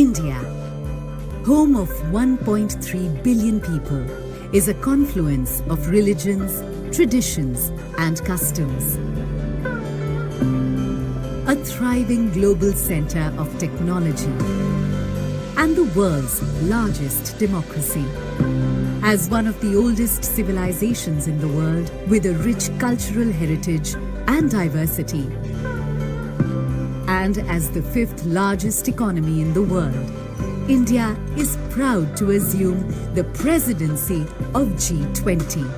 India, home of 1.3 billion people, is a confluence of religions, traditions, and customs. A thriving global center of technology and the world's largest democracy. As one of the oldest civilizations in the world with a rich cultural heritage and diversity, and as the fifth largest economy in the world, India is proud to assume the presidency of G20.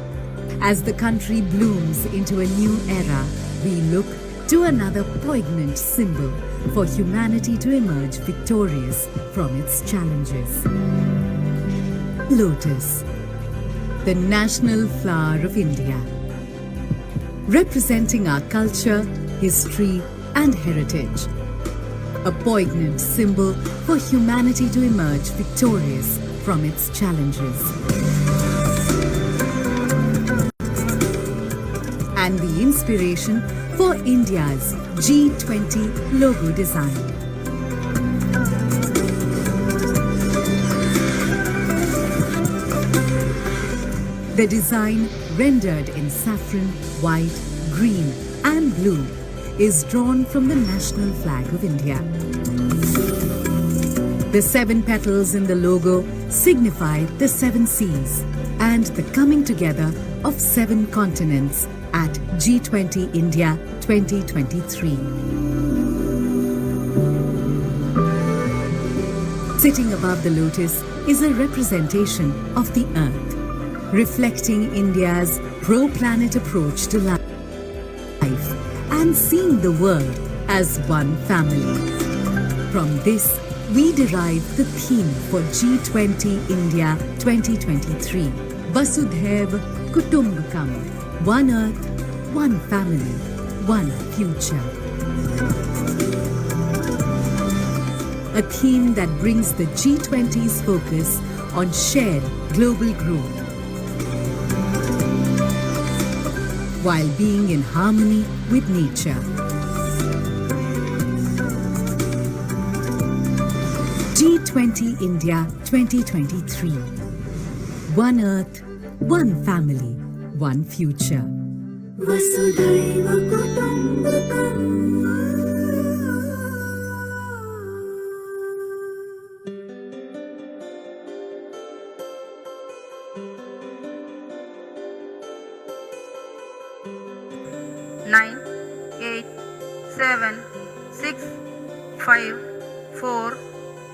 As the country blooms into a new era, we look to another poignant symbol for humanity to emerge victorious from its challenges. Lotus, the national flower of India, representing our culture, history, and heritage. A poignant symbol for humanity to emerge victorious from its challenges. And the inspiration for India's G20 logo design. The design, rendered in saffron, white, green, and blue, is drawn from the national flag of India. The 7 petals in the logo signify the 7 seas and the coming together of 7 continents at G20 India 2023. Sitting above the lotus is a representation of the earth, reflecting India's pro-planet approach to life and seeing the world as one family. From this, we derive the theme for G20 India 2023, Vasudhaiva Kutumbakam, one earth, one family, one future. A theme that brings the G20's focus on shared global growth, while being in harmony with nature. G20 India 2023. One earth, one family, one future. Vasudhaiva Kutumbakam. 9, 8, 7, 6, 5, 4,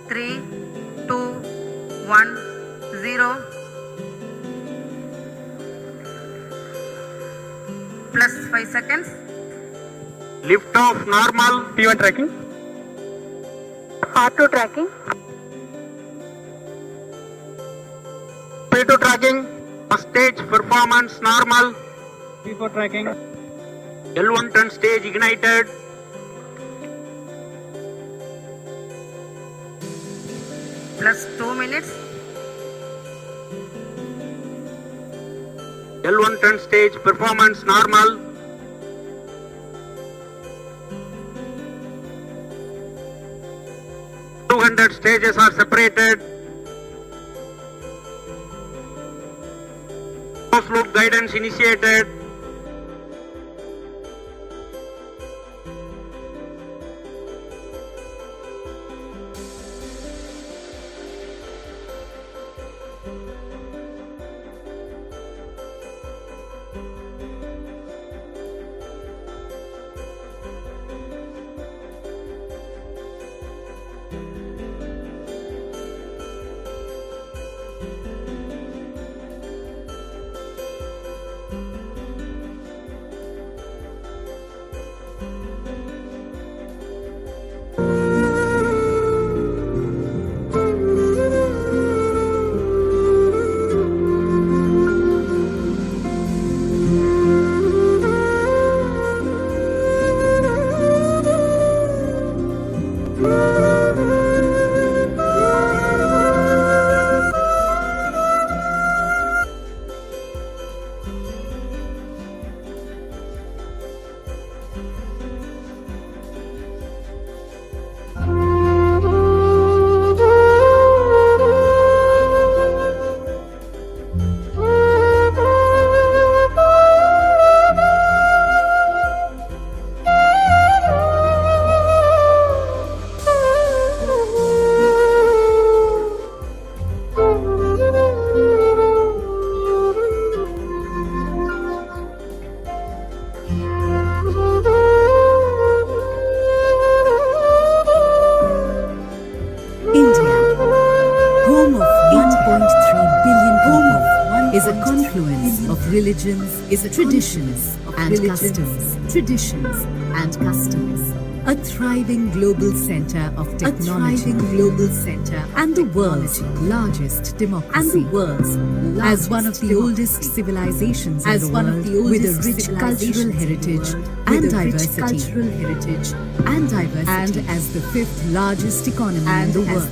3, 2, 1, 0. Plus 5 seconds. Lift off normal. P1 tracking. R2 tracking. P2 tracking. Stage performance normal. P4 tracking. L1 turn stage ignited. Plus 2 minutes. L1 turn stage performance normal. .200 stages are separated. Closed loop guidance initiated. is a confluence of religions, traditions, and customs. A thriving global center of technology, and the world's largest democracy. As one of the oldest civilizations in the world, with a rich cultural heritage and diversity, and as the fifth largest economy in the world.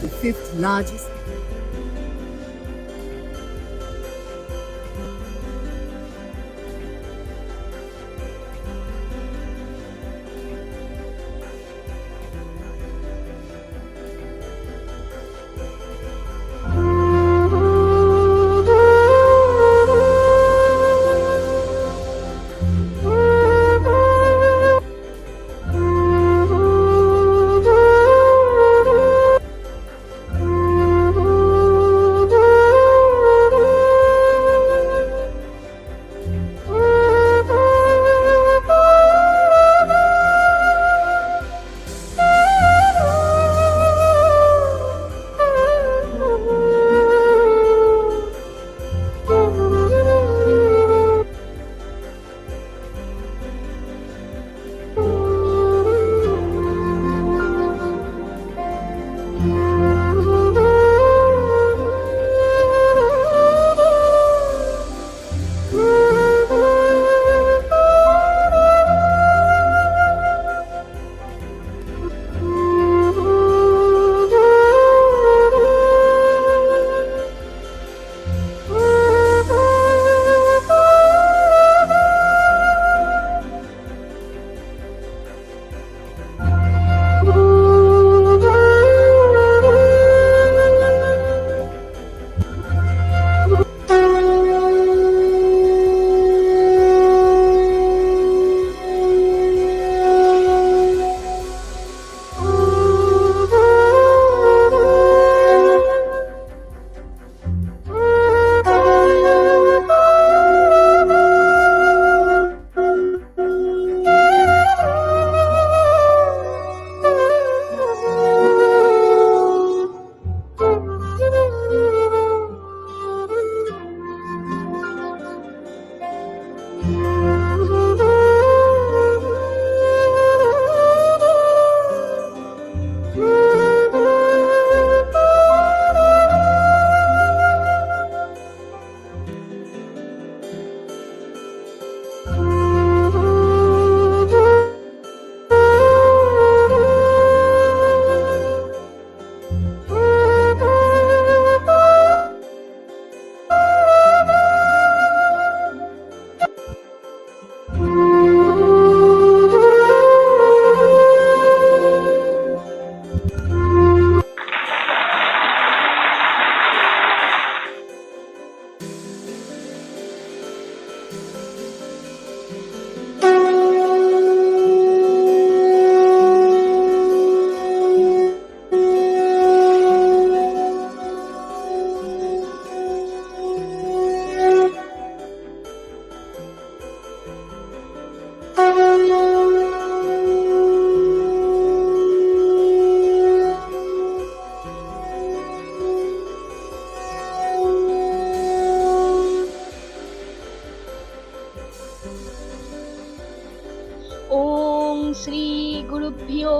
श्रीगुरुभ्यो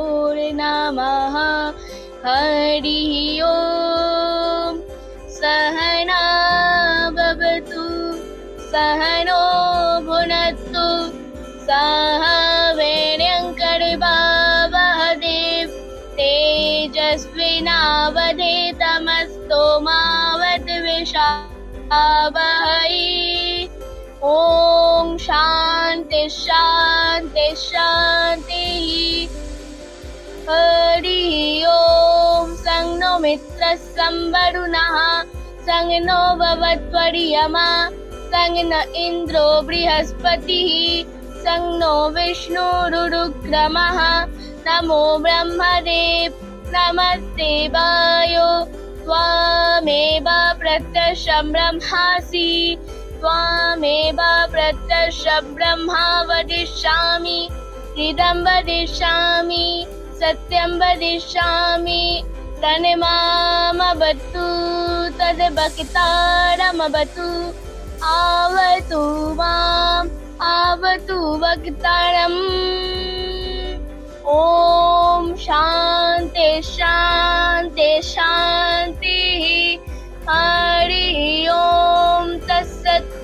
नमः। हरिः ओम्। सहना भवतु सहनो भुनक्तु सह वीर्यङ्करभावहै तेजस्विनावधीतमस्तु मा विद्विषावहै। ॐ शान्ति शान्ति शान्तिः। हरिः ॐ। सं नो मित्रः सं वरुणः सं नो भवत्वर्यमा सं न इन्द्रो बृहस्पतिः सं नो विष्णुरुक्रमः। नमो ब्रह्मदेव नमस्ते वायो त्वामेव प्रत्यक्षं ब्रह्मासि त्वामेव प्रत्यक्षं ब्रह्मा वदिष्यामि। हृदं वदिष्यामि सत्यं वदिष्यामि। तन्मामवतु तद्भक्तारमवतु आवतु माम् आवतु भक्तारम्। ॐ शान्ति शान्ति शान्तिः। हरिः ॐ तत्सत्।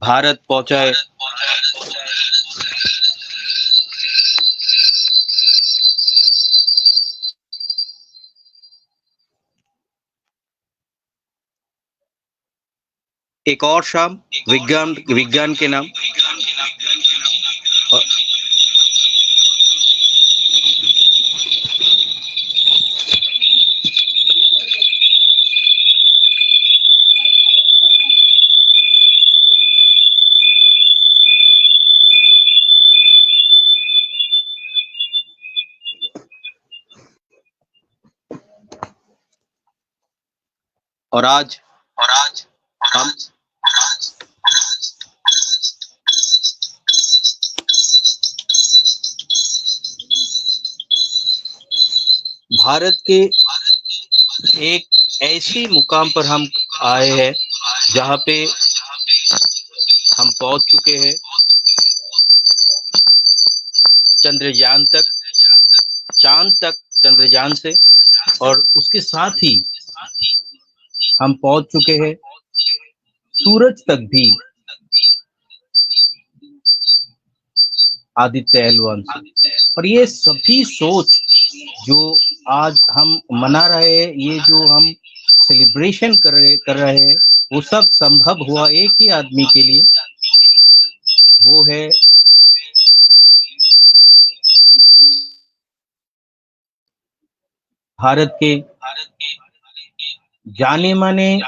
भारत पहुंचाए। एक और शाम विज्ञान विज्ञान के नाम। और आज हम भारत के एक ऐसी मुकाम पर हम आए हैं जहाँ पे हम पहुंच चुके हैं चंद्रयान तक, चांद तक चंद्रयान से, और उसके साथ ही हम पहुंच चुके हैं सूरज तक भी आदित्य L1 से। और ये सभी सोच जो आज हम मना रहे हैं, ये जो हम सेलिब्रेशन कर रहे हैं, वो सब संभव हुआ एक ही आदमी के लिए, वो है भारत के जाने माने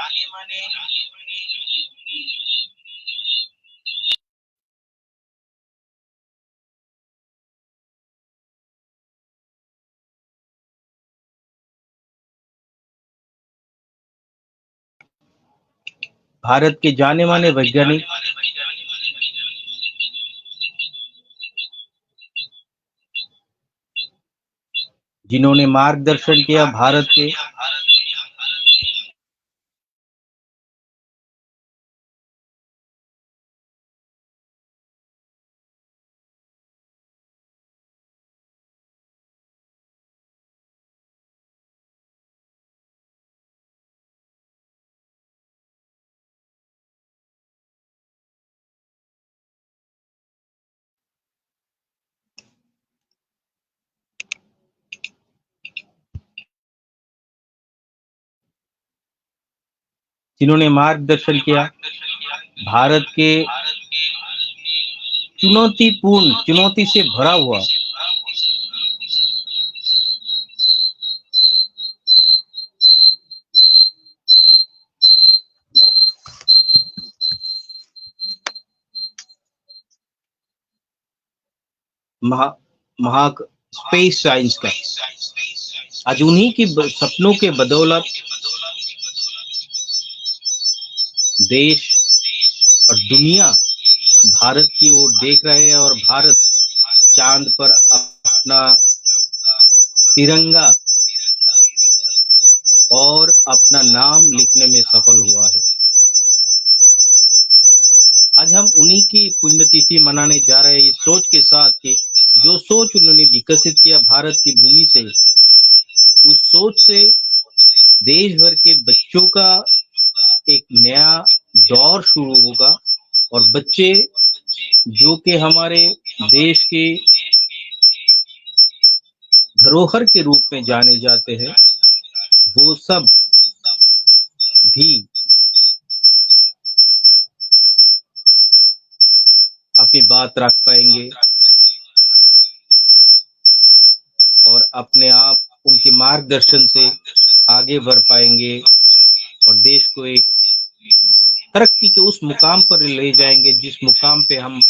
वैज्ञानिक जिन्होंने मार्गदर्शन किया भारत के जिन्होंने मार्गदर्शन किया भारत के चुनौती से भरा हुआ महा स्पेस साइंस का, आज उन्हीं की सपनों के बदौलत देश और दुनिया भारत की ओर देख रहे हैं और भारत चांद पर अपना तिरंगा और अपना नाम लिखने में सफल हुआ है। आज हम उन्हीं की पुण्यतिथि मनाने जा रहे हैं, इस सोच के साथ कि जो सोच उन्होंने विकसित किया भारत की भूमि से, उस सोच से देश भर के बच्चों का एक नया दौर शुरू होगा, और बच्चे जो कि हमारे देश के धरोहर के रूप में जाने जाते हैं, वो सब भी अपनी बात रख पाएंगे और अपने आप उनके मार्गदर्शन से आगे बढ़ पाएंगे और देश को एक तरक्की के उस मुकाम पर ले जाएंगे जिस मुकाम पे हम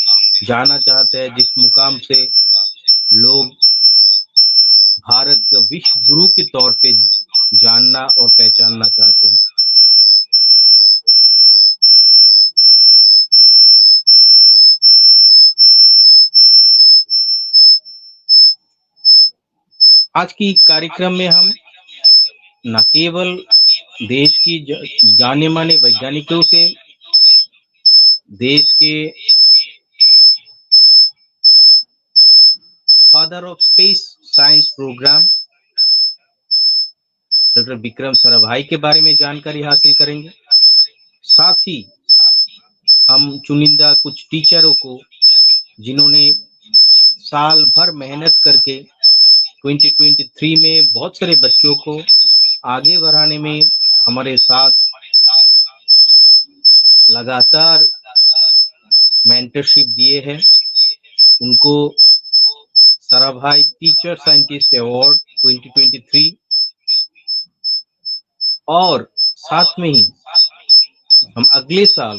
जाना चाहते हैं, जिस मुकाम से लोग भारत को विश्व गुरु के तौर पे जानना और पहचानना चाहते हैं। आज की कार्यक्रम में हम न केवल देश की जाने माने वैज्ञानिकों से, देश के father of space science programme doctor Vikram Sarabhai के बारे में जानकारी हासिल करेंगे। साथ ही हम चुनिंदा कुछ टीचरों को, जिन्होंने साल भर मेहनत करके 2023 में बहुत सारे बच्चों को आगे बढ़ाने में हमारे साथ लगातार मेंटरशिप दिए हैं, उनको साराभाई टीचर साइंटिस्ट अवार्ड 2023 और साथ में ही हम अगले साल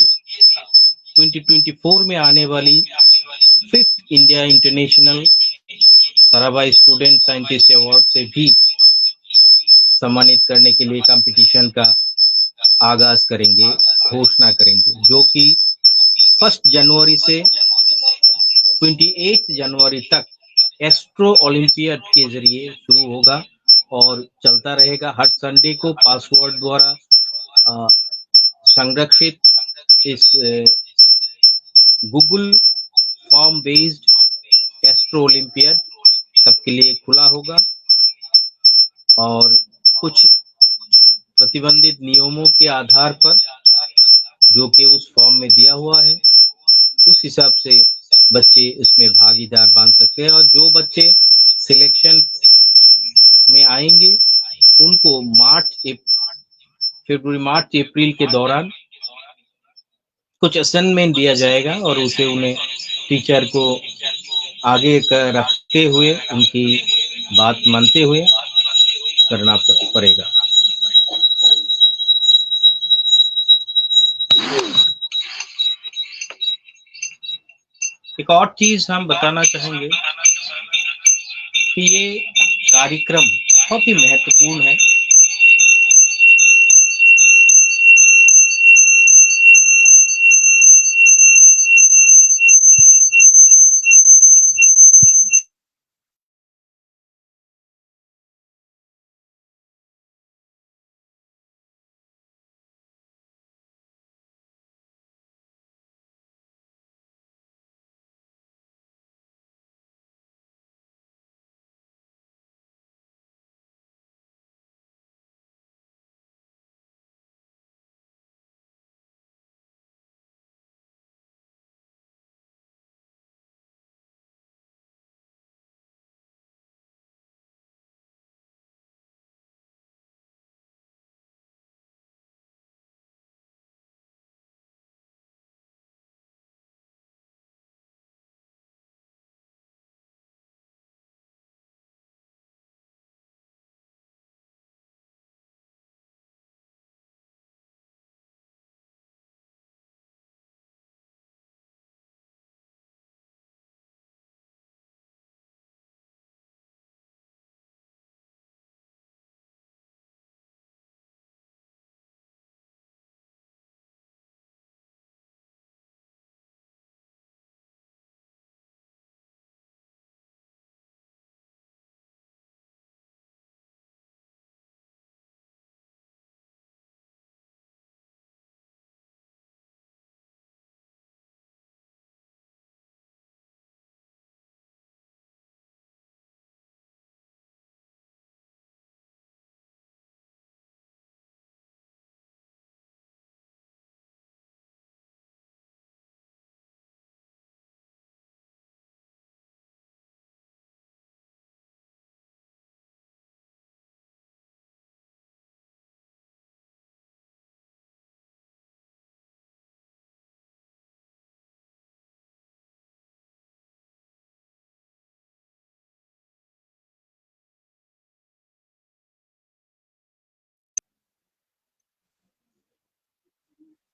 2024 में आने वाली 5th India international Sarabhai student scientist award से भी सम्मानित करने के लिए कंपटीशन का आगाज करेंगे, घोषणा करेंगे, जो कि 1 जनवरी से 28 जनवरी तक एस्ट्रो ओलंपियाड के जरिए शुरू होगा और चलता रहेगा। हर संडे को पासवर्ड द्वारा संरक्षित इस Google form based Castro olympiad सबके लिए खुला होगा और कुछ प्रतिबंधित नियमों के आधार पर जो कि उस फॉर्म में दिया हुआ है उस हिसाब से बच्चे इसमें भागीदार बन सकते हैं और जो बच्चे सिलेक्शन में आएंगे उनको मार्च अप्रैल के दौरान कुछ असाइनमेंट दिया जाएगा और उसे उन्हें टीचर को आगे रखते हुए उनकी बात मानते हुए करना पड़ेगा। एक और चीज हम बताना चाहेंगे कि ये कार्यक्रम बहुत ही महत्वपूर्ण है।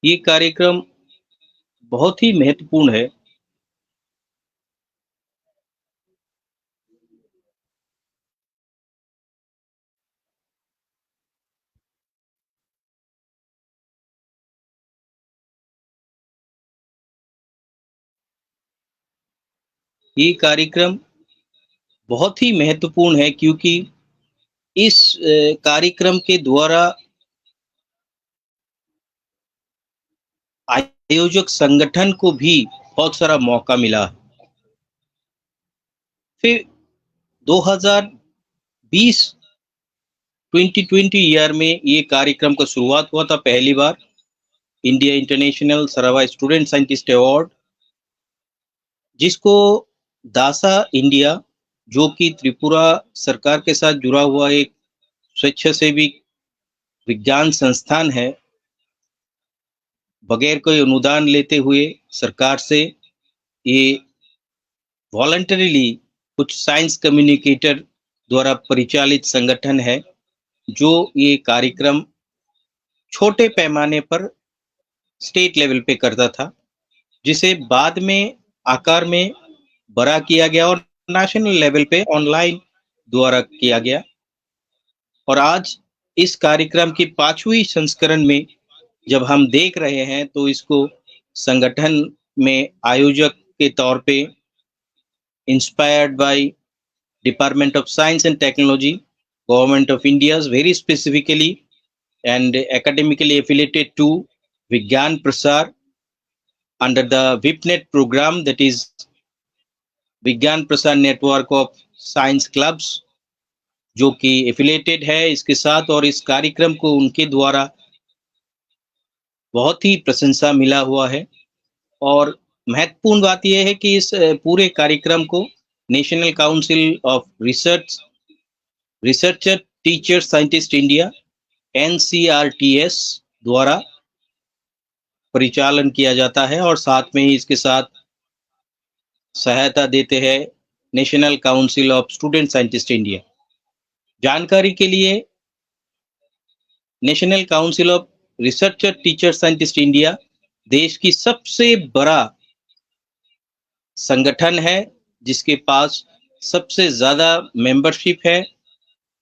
ये कार्यक्रम बहुत ही महत्वपूर्ण है। ये कार्यक्रम बहुत ही महत्वपूर्ण है क्योंकि इस कार्यक्रम के द्वारा आयोजक संगठन को भी बहुत सारा मौका मिला। फिर 2020 2020 ईयर में ये कार्यक्रम का शुरुआत हुआ था पहली बार India international Sarabhai student scientist award, जिसको दासा इंडिया जो कि त्रिपुरा सरकार के साथ जुड़ा हुआ एक स्वेच्छासेवी विज्ञान संस्थान है, बगैर कोई अनुदान लेते हुए सरकार से ये वॉलंटरीली कुछ साइंस कम्युनिकेटर द्वारा परिचालित संगठन है जो ये कार्यक्रम छोटे पैमाने पर स्टेट लेवल पे करता था, जिसे बाद में आकार में बड़ा किया गया और नेशनल लेवल पे ऑनलाइन द्वारा किया गया। और आज इस कार्यक्रम की 5वीं संस्करण में जब हम देख रहे हैं तो इसको संगठन में आयोजक के तौर पे inspired by department of science and technology Government of India is very specifically and academically affiliated to Vigyan Prasar under the VIPNet program, that is विज्ञान प्रसार नेटवर्क ऑफ साइंस क्लब्स, जो कि एफिलेटेड है इसके साथ, और इस कार्यक्रम को उनके द्वारा बहुत ही प्रशंसा मिला हुआ है। और महत्वपूर्ण बात यह है कि इस पूरे कार्यक्रम को national council of researcher teacher scientist India NCRTS द्वारा परिचालन किया जाता है, और साथ में ही इसके साथ सहायता देते हैं national council of student scientist India. जानकारी के लिए national council of researcher teacher scientist India देश की सबसे बड़ा संगठन है, जिसके पास सबसे ज्यादा मेंबरशिप है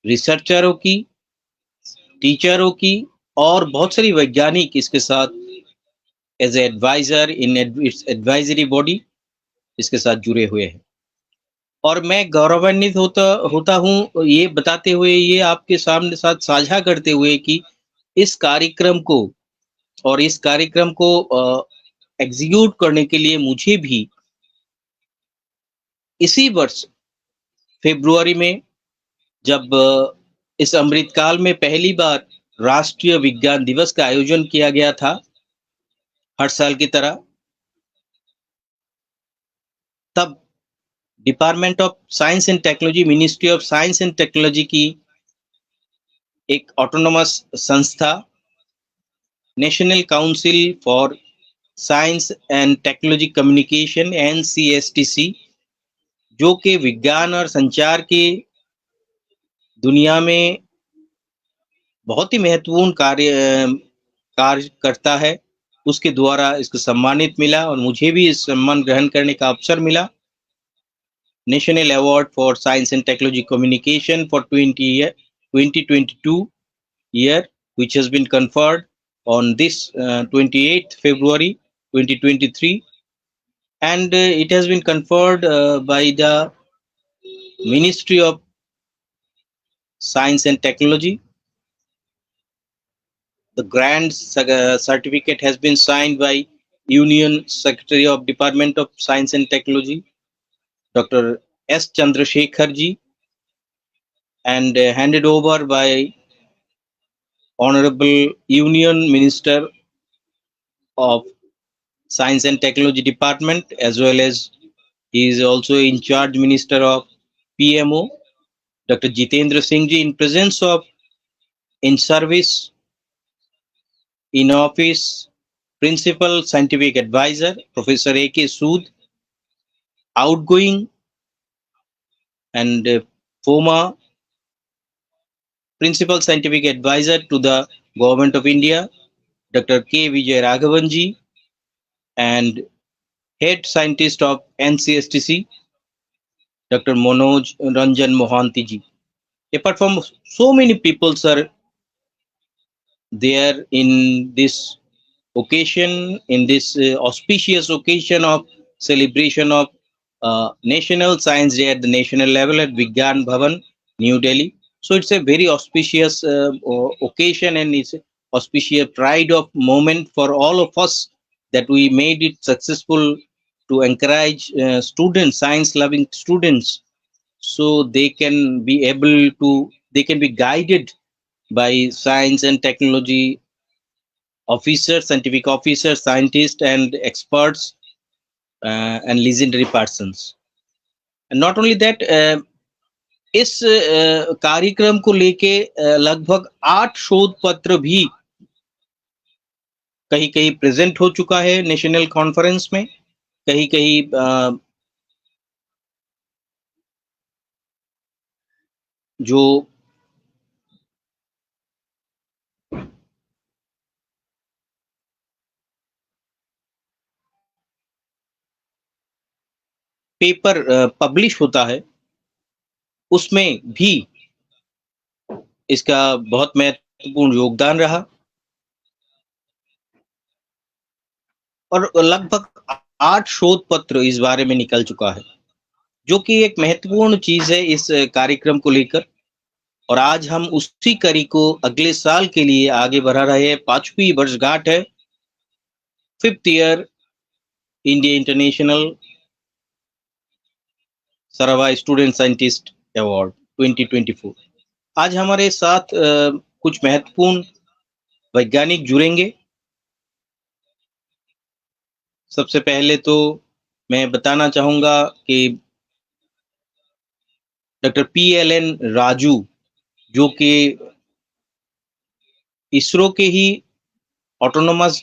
रिसर्चरों की, टीचरों की, और बहुत सारी वैज्ञानिक इसके साथ एज एडवाइजर इन एडवाइजरी बॉडी इसके साथ जुड़े हुए हैं। और मैं गौरवान्वित होता हूँ ये बताते हुए, ये आपके सामने साथ साझा करते हुए कि इस कार्यक्रम को एग्जीक्यूट करने के लिए मुझे भी इसी वर्ष फरवरी में, जब इस अमृतकाल में पहली बार राष्ट्रीय विज्ञान दिवस का आयोजन किया गया था हर साल की तरह, तब department of science and technology, ministry of science and technology की एक ऑटोनोमस संस्था national council for science and technology communication NCSTC, जो कि विज्ञान और संचार की दुनिया में बहुत ही महत्वपूर्ण कार्य करता है, उसके द्वारा इसको सम्मानित मिला, और मुझे भी इस सम्मान ग्रहण करने का अवसर मिला। National award for science and technology communication for 2022 year, which has been conferred on this 28th February 2023, and it has been conferred by the Ministry of Science and Technology. The grant certificate has been signed by Union Secretary of Department of Science and Technology, Dr. S. Chandrasekhar ji, and handed over by Honorable Union Minister of Science and Technology Department, as well as he is also in charge Minister of PMO, Dr. Jitendra Singh ji, in presence of in service, in office, Principal Scientific Advisor, Professor A.K. Sood, outgoing and former Principal Scientific Advisor to the Government of India, Dr. K. Vijay Raghavan ji, and Head Scientist of NCSTC, Dr. Manoj Ranjan Mohanty ji. Apart from so many people, sir, there in this occasion, in this auspicious occasion of celebration of National Science Day at the national level at Vigyan Bhavan, New Delhi. So it's a very auspicious occasion, and it's auspicious pride of moment for all of us that we made it successful to encourage students, science loving students, so they can be able to, they can be guided by science and technology officers, scientific officers, scientists and experts and legendary persons. And not only that, इस कार्यक्रम को लेके लगभग 8 शोध पत्र भी कहीं कहीं प्रेजेंट हो चुका है नेशनल कॉन्फ्रेंस में, कहीं कहीं जो पेपर पब्लिश होता है उसमें भी इसका बहुत महत्वपूर्ण योगदान रहा, और लगभग 8 शोध पत्र इस बारे में निकल चुका है, जो कि एक महत्वपूर्ण चीज है इस कार्यक्रम को लेकर। और आज हम उसी कड़ी को अगले साल के लिए आगे बढ़ा रहे हैं। 5वीं वर्षगांठ है, 5th year India international Sarabhai student scientist award 2024। आज हमारे साथ कुछ महत्वपूर्ण वैज्ञानिक जुड़ेंगे। सबसे पहले तो मैं बताना चाहूंगा कि डॉक्टर PLN राजू, जो कि इसरो के ही autonomous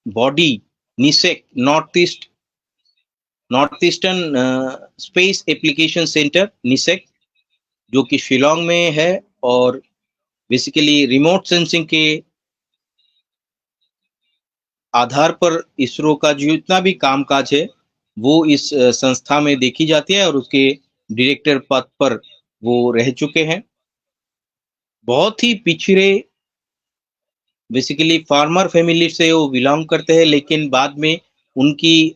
body NESAC north eastern space application centre NESAC, जो कि शिलोंग में है, और बेसिकली रिमोट सेंसिंग के आधार पर इसरो का जितना भी कामकाज है वो इस संस्था में देखी जाती है, और उसके डायरेक्टर पद पर वो रह चुके हैं। बहुत ही पिछड़े बेसिकली फार्मर फैमिली से वो बिलोंग करते हैं, लेकिन बाद में उनकी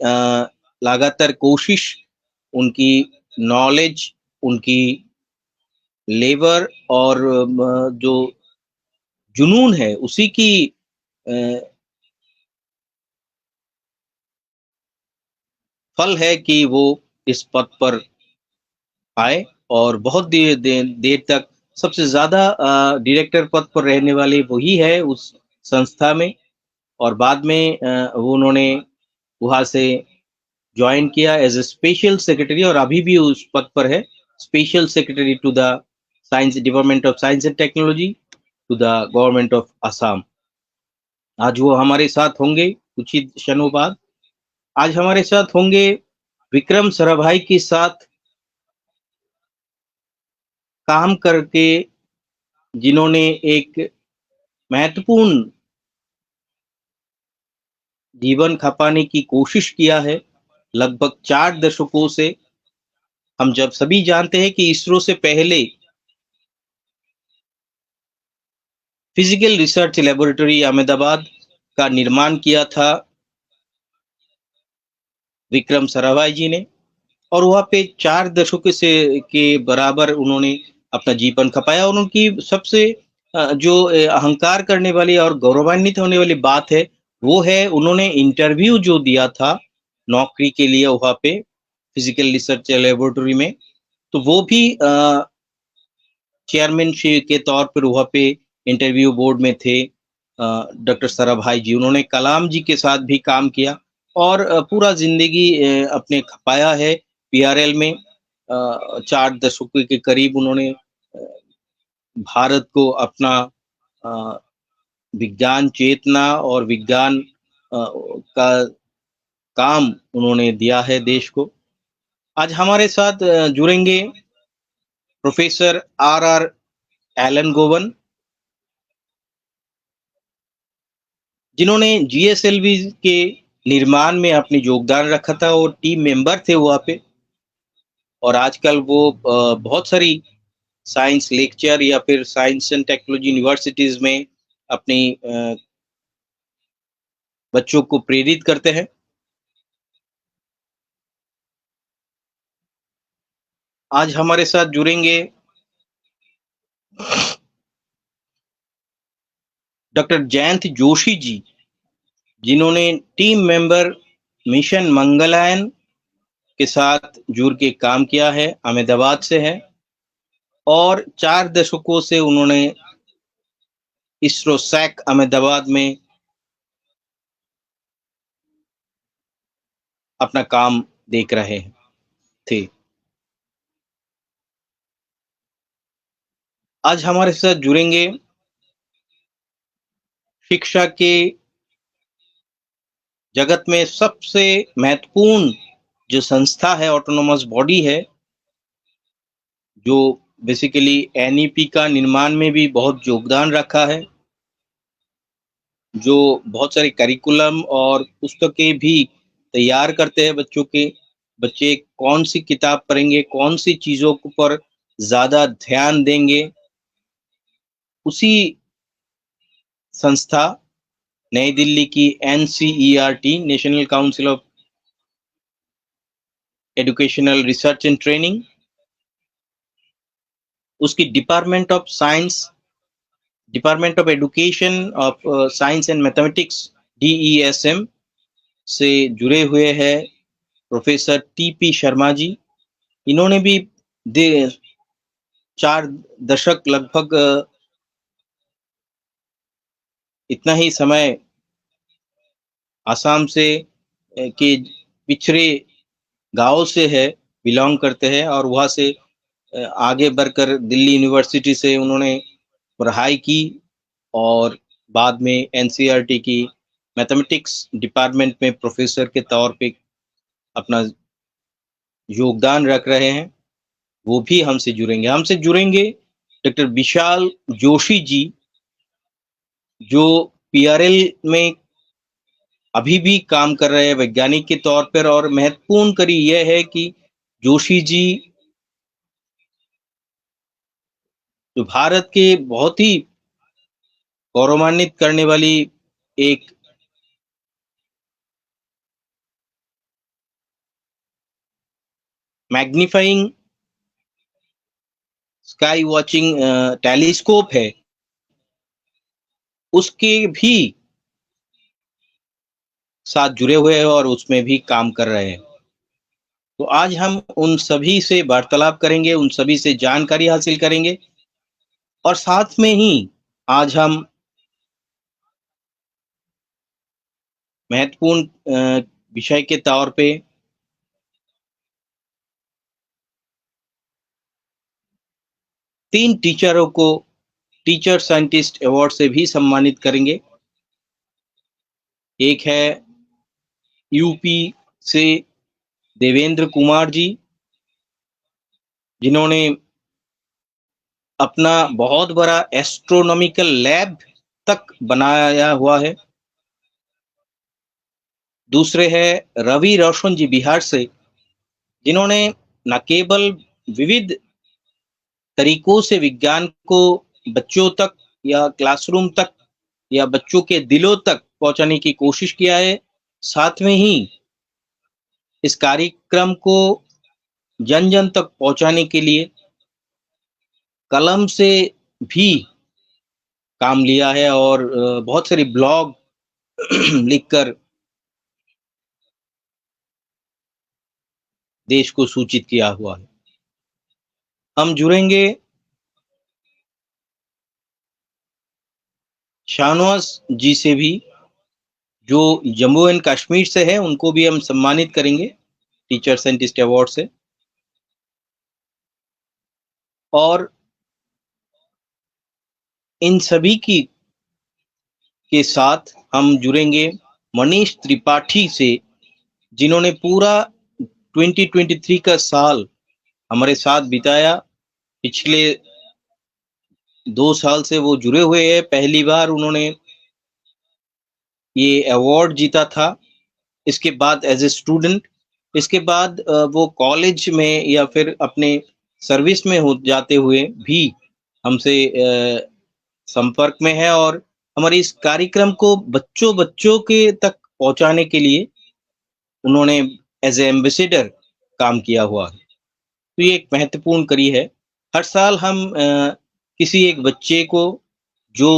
लगातार कोशिश, उनकी नॉलेज, उनकी लेबर और जो जुनून है, उसी की फल है कि वो इस पद पर आए, और बहुत देर तक सबसे ज्यादा डायरेक्टर पद पर रहने वाले वही है उस संस्था में। और बाद में वो उन्होंने वहां से ज्वाइन किया एज ए स्पेशल सेक्रेटरी, और अभी भी उस पद पर है, special secretary to the science department of science and technology to the government of Assam. आज वो हमारे साथ होंगे कुछ ही क्षणों बाद। आज हमारे साथ होंगे विक्रम साराभाई के साथ काम करके, जिन्होंने एक महत्वपूर्ण जीवन खपाने की कोशिश किया है लगभग 4 दशकों से। हम जब सभी जानते हैं कि इसरो से पहले फिजिकल रिसर्च लेबोरेटरी अहमदाबाद का निर्माण किया था विक्रम साराभाई जी ने, और वहाँ पे 4 दशकों से के बराबर उन्होंने अपना जीवन खपाया। और उनकी सबसे जो अहंकार करने वाली और गौरवान्वित होने वाली बात है, वो है उन्होंने इंटरव्यू जो दिया था नौकरी के लिए वहाँ पे फिजिकल रिसर्च लेबोरेटरी में, तो वो भी चेयरमैन के तौर पर वहाँ पे इंटरव्यू बोर्ड में थे डॉक्टर साराभाई जी। उन्होंने कलाम जी के साथ भी काम किया, और पूरा जिंदगी अपने खपाया है PRL में। 4 दशकों के करीब उन्होंने भारत को अपना विज्ञान चेतना और विज्ञान का काम उन्होंने दिया है देश को। आज हमारे साथ जुड़ेंगे प्रोफेसर RR एलन गोवन, जिन्होंने GSLV के निर्माण में अपनी योगदान रखा था और टीम मेंबर थे वहाँ पे। और आजकल वो बहुत सारी साइंस लेक्चर या फिर साइंस एंड टेक्नोलॉजी यूनिवर्सिटीज में अपनी बच्चों को प्रेरित करते हैं। आज हमारे साथ जुड़ेंगे डॉक्टर जयंत जोशी जी, जिन्होंने टीम मेंबर मिशन मंगलयान के साथ जुड़ के काम किया है, अहमदाबाद से है, और 4 दशकों से उन्होंने इसरो सैक अहमदाबाद में अपना काम देख रहे थे। आज हमारे साथ जुड़ेंगे शिक्षा के जगत में सबसे महत्वपूर्ण जो संस्था है, ऑटोनोमस बॉडी है, जो बेसिकली NEP का निर्माण में भी बहुत योगदान रखा है, जो बहुत सारे करिकुलम और पुस्तकें भी तैयार करते हैं बच्चों के। बच्चे कौन सी किताब पढ़ेंगे, कौन सी चीजों पर ज्यादा ध्यान देंगे, उसी संस्था नई दिल्ली की NCERT, national council of educational research and training, उसकी department of science, department of education of science and mathematics DESM से जुड़े हुए हैं प्रोफेसर TP शर्मा जी। इन्होंने भी 4 दशक लगभग इतना ही समय आसाम से के पिछड़े गांव से है, बिलोंग करते हैं, और वहाँ से आगे बढ़कर दिल्ली यूनिवर्सिटी से उन्होंने पढ़ाई की और बाद में NCERT की मैथमेटिक्स डिपार्टमेंट में प्रोफेसर के तौर पे अपना योगदान रख रहे हैं। वो भी हमसे जुड़ेंगे डॉक्टर विशाल जोशी जी, जो PRL में अभी भी काम कर रहे हैं वैज्ञानिक के तौर पर। और महत्वपूर्ण कड़ी यह है कि जोशी जी जो भारत के बहुत ही गौरवान्वित करने वाली एक मैग्नीफाइंग स्काई वॉचिंग टेलीस्कोप है, उसके भी साथ जुड़े हुए हैं और उसमें भी काम कर रहे हैं। तो आज हम उन सभी से वार्तालाप करेंगे, उन सभी से जानकारी हासिल करेंगे, और साथ में ही आज हम महत्वपूर्ण विषय के तौर पे तीन टीचरों को टीचर साइंटिस्ट अवार्ड से भी सम्मानित करेंगे। एक है यूपी से देवेंद्र कुमार जी, जिन्होंने अपना बहुत बड़ा एस्ट्रोनॉमिकल लैब तक बनाया हुआ है। दूसरे है रवि रोशन जी बिहार से, जिन्होंने न केवल विविध तरीकों से विज्ञान को बच्चों तक या क्लासरूम तक या बच्चों के दिलों तक पहुंचाने की कोशिश किया है, साथ में ही इस कार्यक्रम को जन जन तक पहुंचाने के लिए कलम से भी काम लिया है और बहुत सारी ब्लॉग लिखकर देश को सूचित किया हुआ है। हम जुड़ेंगे शाहनवाज जी से भी, जो जम्मू एंड कश्मीर से है, उनको भी हम सम्मानित करेंगे टीचर साइंटिस्ट अवार्ड से। और इन सभी के साथ हम जुड़ेंगे मनीष त्रिपाठी से, जिन्होंने पूरा 2023 का साल हमारे साथ बिताया। पिछले 2 साल से वो जुड़े हुए हैं। पहली बार उन्होंने ये अवार्ड जीता था, इसके बाद एज ए स्टूडेंट, इसके बाद वो कॉलेज में या फिर अपने सर्विस में हो जाते हुए भी हमसे संपर्क में है, और हमारे इस कार्यक्रम को बच्चों के तक पहुंचाने के लिए उन्होंने एज ए एम्बेसडर काम किया हुआ है। तो ये एक महत्वपूर्ण कड़ी है। हर साल हम किसी एक बच्चे को जो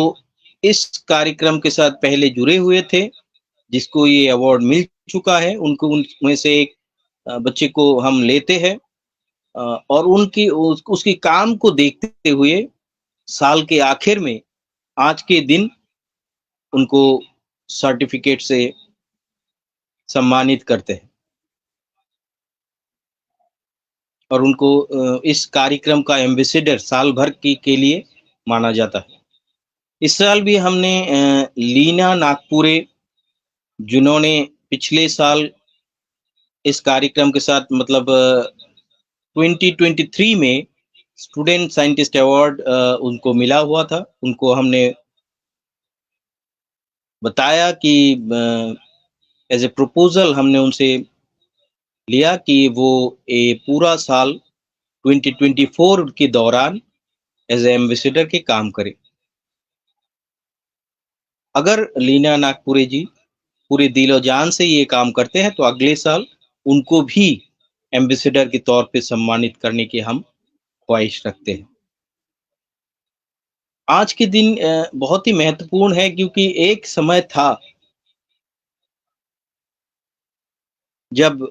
इस कार्यक्रम के साथ पहले जुड़े हुए थे, जिसको ये अवार्ड मिल चुका है, उनमें से एक बच्चे को हम लेते हैं और उसकी काम को देखते हुए साल के आखिर में आज के दिन उनको सर्टिफिकेट से सम्मानित करते हैं और उनको इस कार्यक्रम का एम्बेसडर साल भर के लिए माना जाता है। इस साल भी हमने लीना नागपुरे, जिन्होंने पिछले साल इस कार्यक्रम के साथ मतलब 2023 में स्टूडेंट साइंटिस्ट अवार्ड उनको मिला हुआ था, उनको हमने बताया कि एज ए प्रपोजल हमने उनसे लिया कि वो पूरा साल 2024 के दौरान एज ए एम्बेसडर के काम करे। अगर लीना नागपुरे जी पूरे दिलो जान से ये काम करते हैं तो अगले साल उनको भी एम्बेसडर के तौर पे सम्मानित करने की हम ख्वाहिश रखते हैं। आज के दिन बहुत ही महत्वपूर्ण है क्योंकि एक समय था जब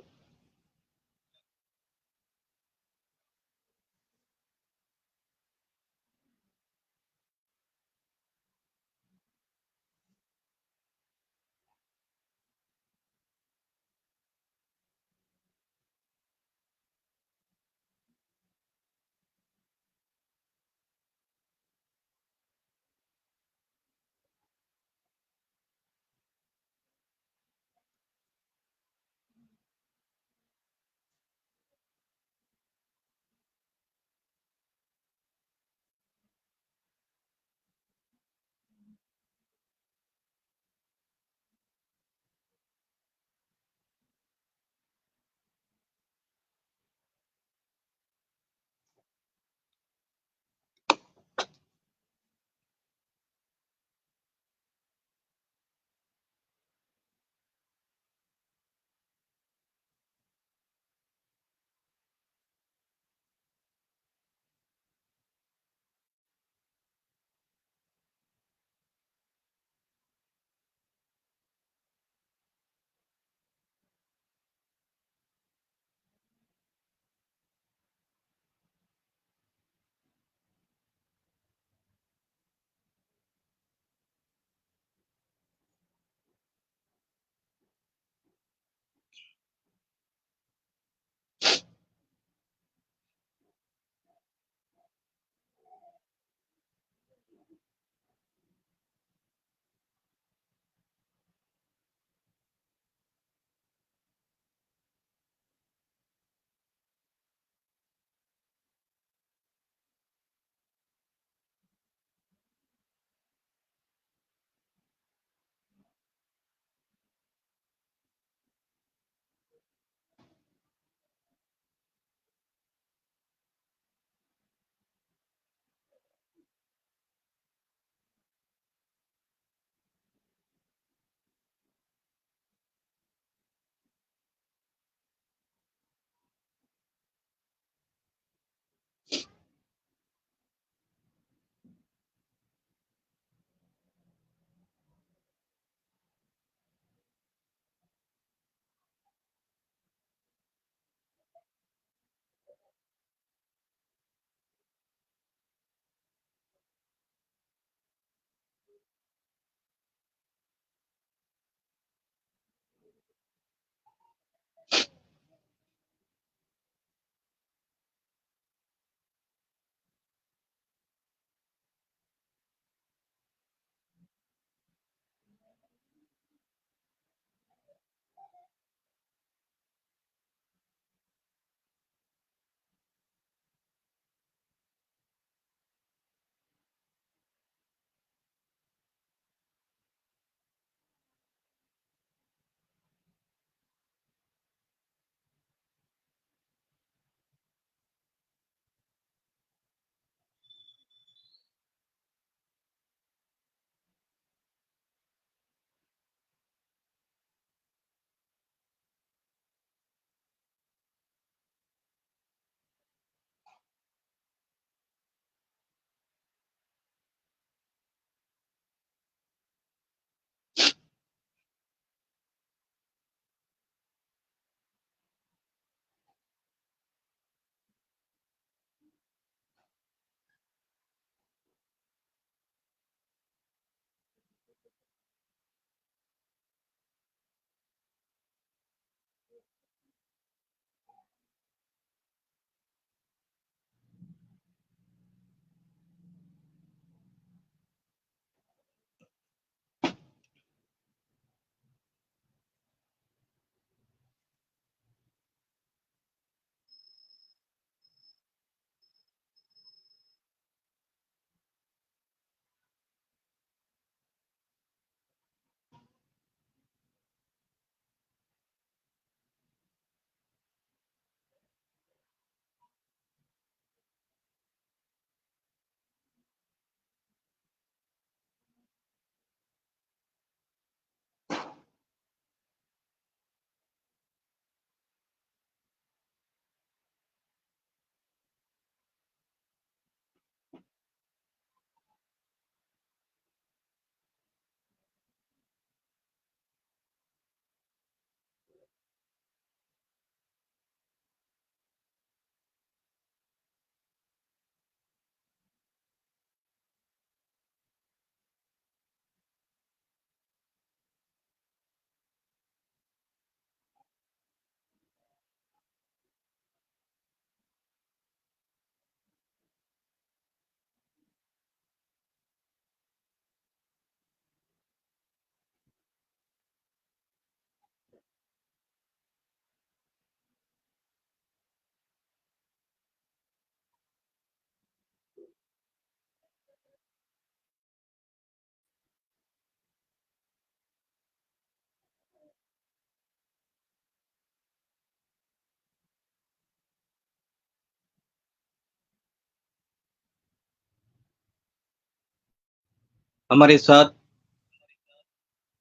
हमारे साथ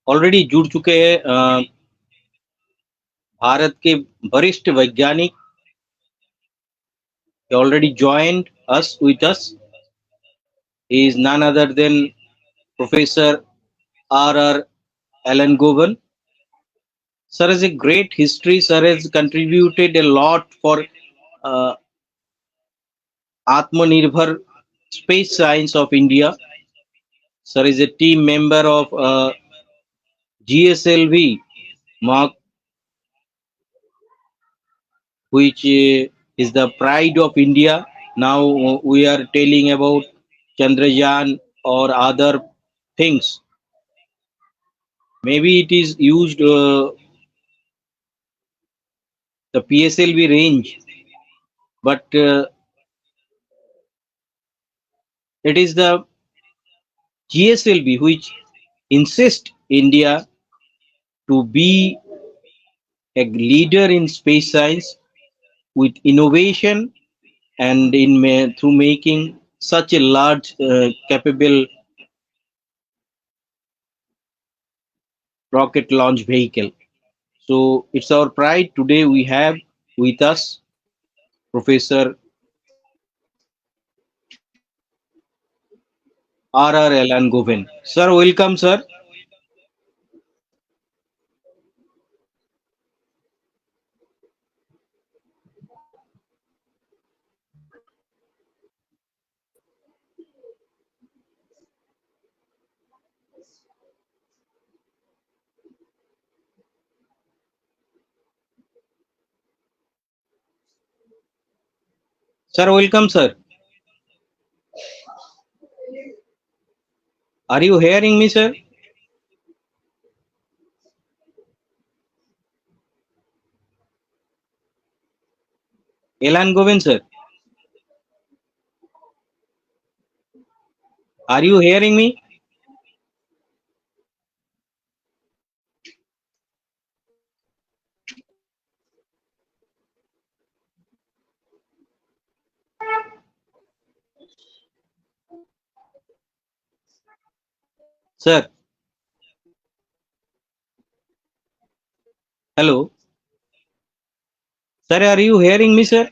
ऑलरेडी जुड़ चुके हैं भारत के वरिष्ठ वैज्ञानिक already joined us with us. He is none other than Professor R. Alan Govan. Sir has a great history. Sir has contributed a lot for uh, Atmanirbhar space science of India. Sir is a team member of GSLV Mark, which is the pride of India. Now we are telling about Chandrayaan or other things. Maybe it is used the PSLV range, but it is the GSLV which insists India to be a leader in space science with innovation and through making such a large capable rocket launch vehicle. So it's our pride today we have with us Professor R. Alan Govan. Sir, welcome, sir. Sir, welcome, sir. Are you hearing me, sir? Alan Govan, sir. Are you hearing me? Sir. Hello. Sir, are you hearing me, sir?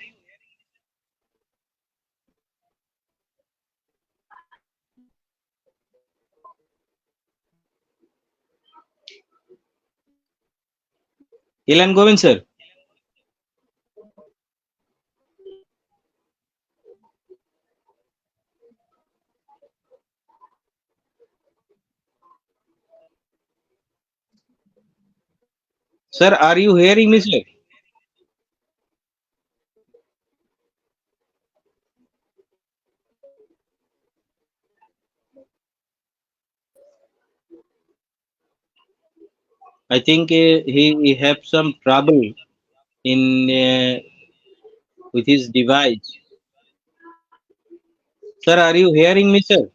Alan Govan, sir. Sir, are you hearing me, sir? I think he have some trouble in with his device. Sir, are you hearing me, sir?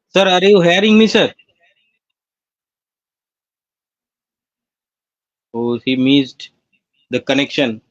Sir, are you hearing me, sir? Oh, he missed the connection.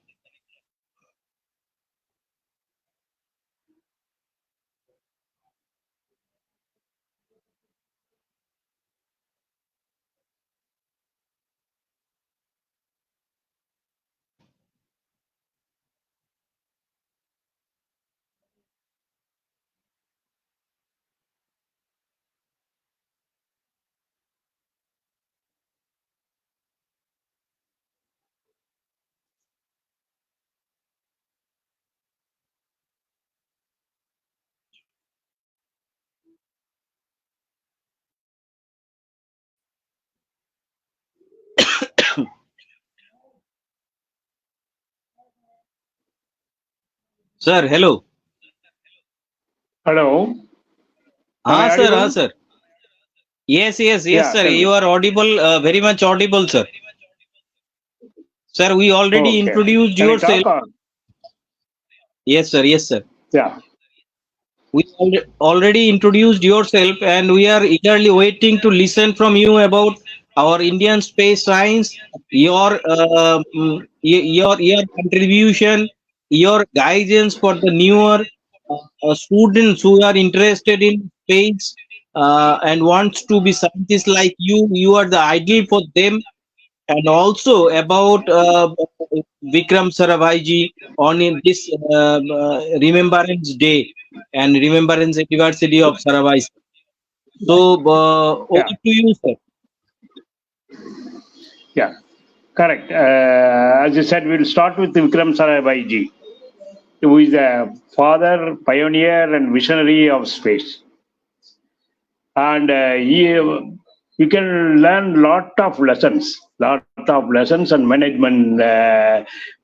Sir, hello. Hello. Sir, sir. Yes, Yeah, sir. tell You me. are audible, very much audible, sir. Sir, we already Okay. introduced Can I yourself. talk or? Yes, sir. Yes, sir. Yeah. We already introduced yourself, and we are eagerly waiting to listen from you about our Indian space science, your contribution, your guidance for the newer students who are interested in space and wants to be scientists like you. You are the ideal for them. And also about Vikram Sarabhai ji on this Remembrance Day and Remembrance Anniversary of Sarabhai. So over Yeah, to you, sir. yeah, correct. As you said, we'll start with Vikram Sarabhai ji, who is the father, pioneer, and visionary of space. And you can learn lot of lessons and management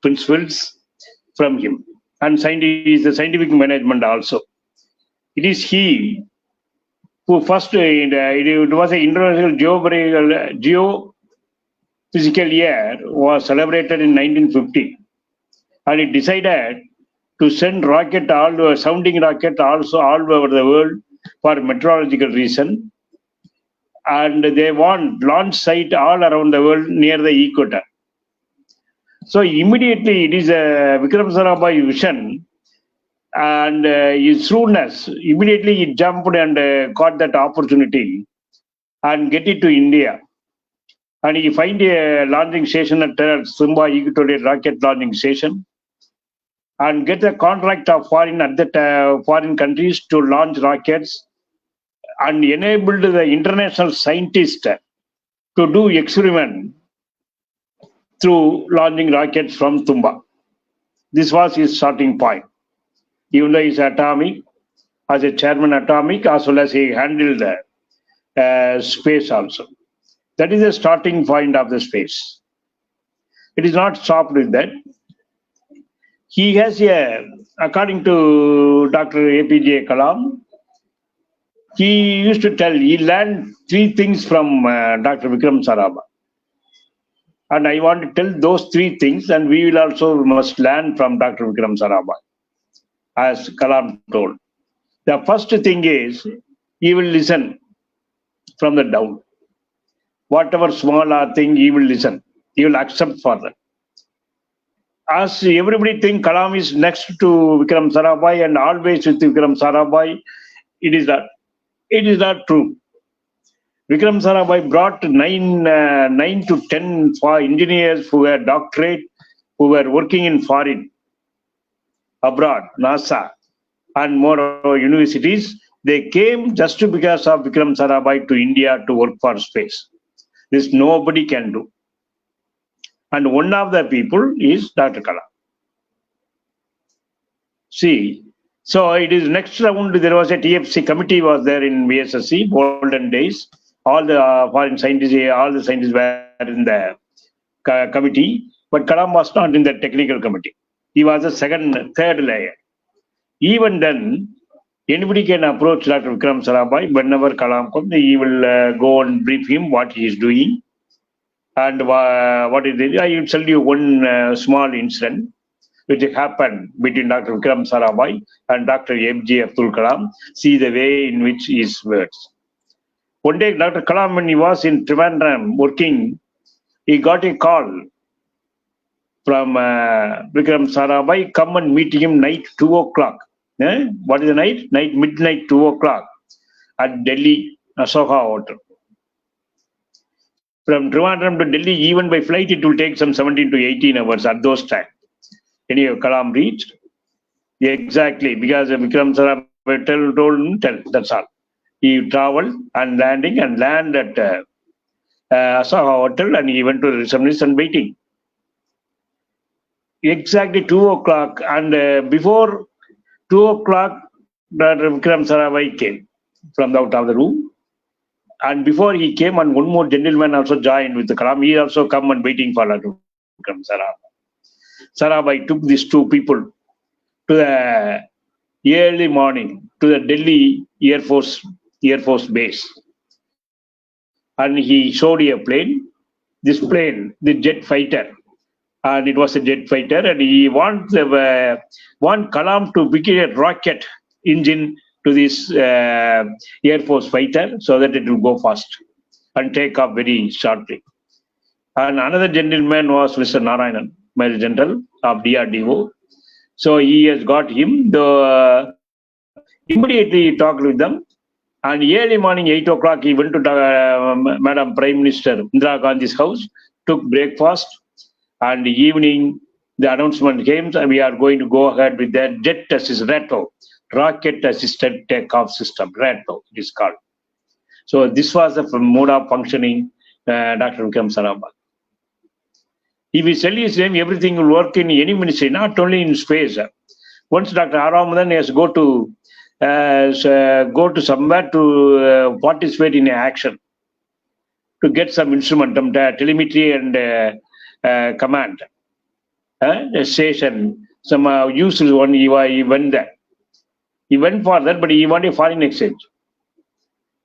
principles from him. And is the scientific management also. It is he who first, it was an international geophysical year was celebrated in 1950, and it decided to send sounding rocket also all over the world for meteorological reason, and they want launch site all around the world near the equator. So immediately it is a Vikram Sarabhai vision, and his shrewdness, immediately he jumped and got that opportunity and get it to India. And he find a launching station at Sumba Equatorial Rocket Launching Station, and get a contract of foreign countries to launch rockets, and enabled the international scientists to do experiment through launching rockets from Tumba. This was his starting point. Even though he's atomic, as a chairman atomic, as well as he handled space also. That is the starting point of the space. It is not stopped with that. He has according to Dr. APJ Kalam, he used to tell, he learned 3 things from Dr. Vikram Sarabhai. And I want to tell those 3 things, and we will also must learn from Dr. Vikram Sarabhai, as Kalam told. The first thing is, he will listen from the down. Whatever small thing, he will listen. He will accept for that. As everybody think Kalam is next to Vikram Sarabhai and always with Vikram Sarabhai, it is not true. Vikram Sarabhai brought 9 to 10 engineers who were doctorate, who were working in foreign, abroad, NASA, and more universities. They came just because of Vikram Sarabhai to India to work for space. This nobody can do. And one of the people is Dr. Kalam. See, so it is next round, there was a TFC committee was there in VSSC, golden days. All the foreign scientists, all the scientists were in the committee, but Kalam was not in the technical committee. He was the third layer. Even then, anybody can approach Dr. Vikram Sarabhai. Whenever Kalam comes, he will go and brief him what he is doing. And what is it? I will tell you one small incident which happened between Dr. Vikram Sarabhai and Dr. MJ Abdul Kalam. See the way in which his words. One day, Dr. Kalam, when he was in Trivandrum working, he got a call from Vikram Sarabhai, come and meet him night 2 o'clock. What is the night? Midnight 2 o'clock at Delhi, Asoka Hotel. From Trivandrum to Delhi, even by flight, it will take some 17 to 18 hours at those times. Anyway, Kalam reached. Exactly, because Vikram Sarabhai told him, that's all. He traveled and land at Asoka Hotel, and he went to the receptionist and waiting. Exactly 2 o'clock, and before 2 o'clock, Dr. Vikram Sarabhai came from out of the room. And before he came, and one more gentleman also joined with the Kalam. He also come and waiting for Dr. Vikram Sarabhai. Sarabhai took these 2 people to the early morning to the Delhi Air Force base. And he showed a plane, this plane, the jet fighter. And it was a jet fighter, and he want Kalam to begin a rocket engine to this Air Force fighter so that it will go fast. and take off very shortly. And another gentleman was Mr. Narayanan, Major General of DRDO. So he has got him. Immediately he talked with them. And early morning, 8 o'clock, he went to Madam Prime Minister Indira Gandhi's house, took breakfast, and evening, the announcement came, and we are going to go ahead with that jet assist RATO, Rocket Assisted Takeoff System, RATO, it is called. So this was the mode of functioning, Dr. Vikram Sarabhai. If we tell his name, everything will work in any ministry, not only in space. Once Dr. Aramadan has go to somewhere to participate in action, to get some instrument, telemetry and command, station, some useful one, he went there. He went for that, but he wanted foreign exchange.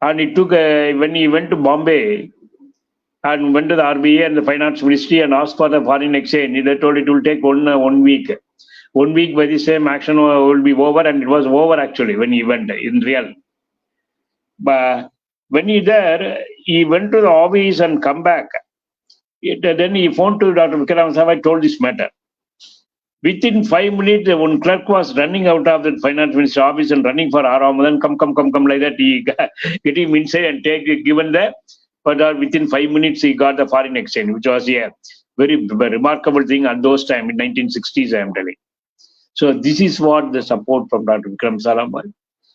And he took, when he went to Bombay, and went to the RBI and the finance ministry and asked for the foreign exchange, they told it will take 1 week. 1 week by the same action will be over, and it was over actually when he went in real. But when he there, he went to the office and come back. Then he phoned to Dr. Vikram Sarabhai, told this matter. Within 5 minutes, one clerk was running out of the finance minister office and running for Aramadan, come like that. He get him inside and given there. But within 5 minutes, he got the foreign exchange, which was a very remarkable thing at those times in 1960s, I am telling. So this is what the support from Dr. Vikram Sarabhai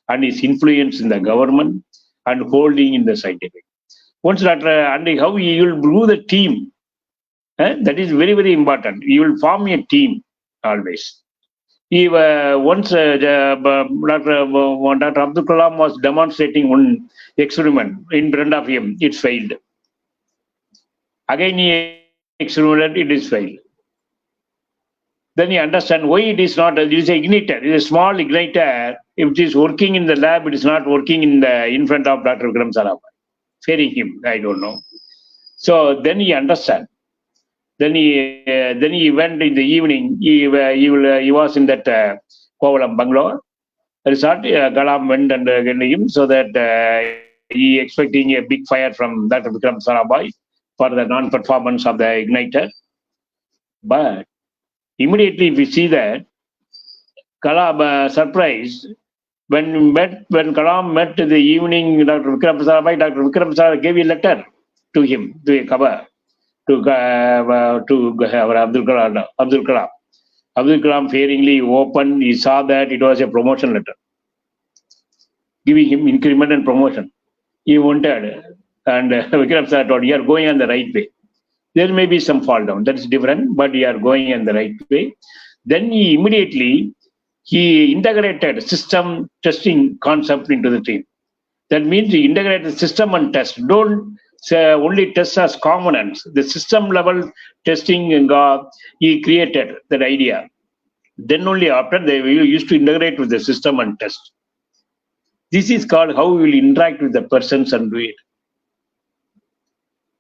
and his influence in the government and holding in the scientific. Once and how he will do the team, that is very, very important. He will form a team always. Once Dr. Abdul Kalam was demonstrating one experiment in front of him, it failed. Again, he experimented, it is failed. Then you understand why it is not. It is an igniter. It is a small igniter. If it is working in the lab, it is not working in front of Dr. Vikram Sarabhai. Fearing him, I don't know. So then he understand. Then he went in the evening. He was in that Kovalam Bangalore resort. Kalam went and getting him, so that he expecting a big fire from Dr. Vikram Sarabhai for the non-performance of the igniter. But immediately we see that Kalam surprised when Kalam met in the evening Dr. Vikram Sarabhai gave a letter to him, to a cover. To Abdul Kalam. Abdul Kalam fearingly opened, he saw that it was a promotion letter, giving him increment and promotion. He wanted, and Vikram Sir told, you are going on the right way. There may be some fall down, that is different, but you are going in the right way. Then he immediately, integrated system testing concept into the team. That means he integrated system and test. Don't only test as components. The system level testing he created that idea. Then only after they used to integrate with the system and test. This is called how we will interact with the persons and do it.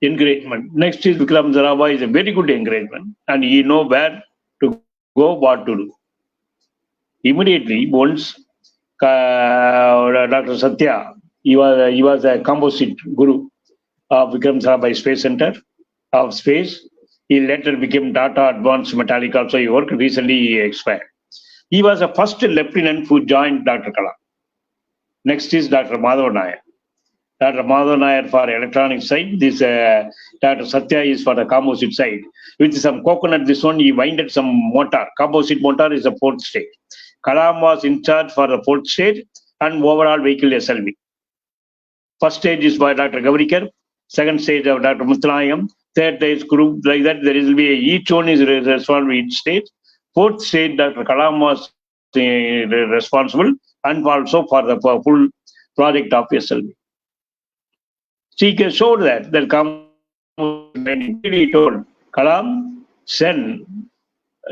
Encouragement. Next is Vikram Sarabhai is a very good encouragement, and he know where to go, what to do. Immediately, once Dr. Satya, he was a composite guru of Vikram Sarabhai Space Center of Space. He later became Tata Advanced Metallic. Also, he worked recently. He expired. He was the first lieutenant who joined Dr. Kalam. Next is Dr. Madhav Nair. Dr. Madhav Nair for electronic side. This Dr. Satya is for the composite side. With some coconut, this one he winded some motor. Composite motor is the fourth stage. Kalam was in charge for the fourth stage and overall vehicle SLV. First stage is by Dr. Gavrikar. Second stage of Dr. Muthalayam. Third stage group, like that, there will be each one is responsible for each stage. Fourth stage, Dr. Kalam was responsible and also for the full project of SLV. She showed that he told Kalam, send.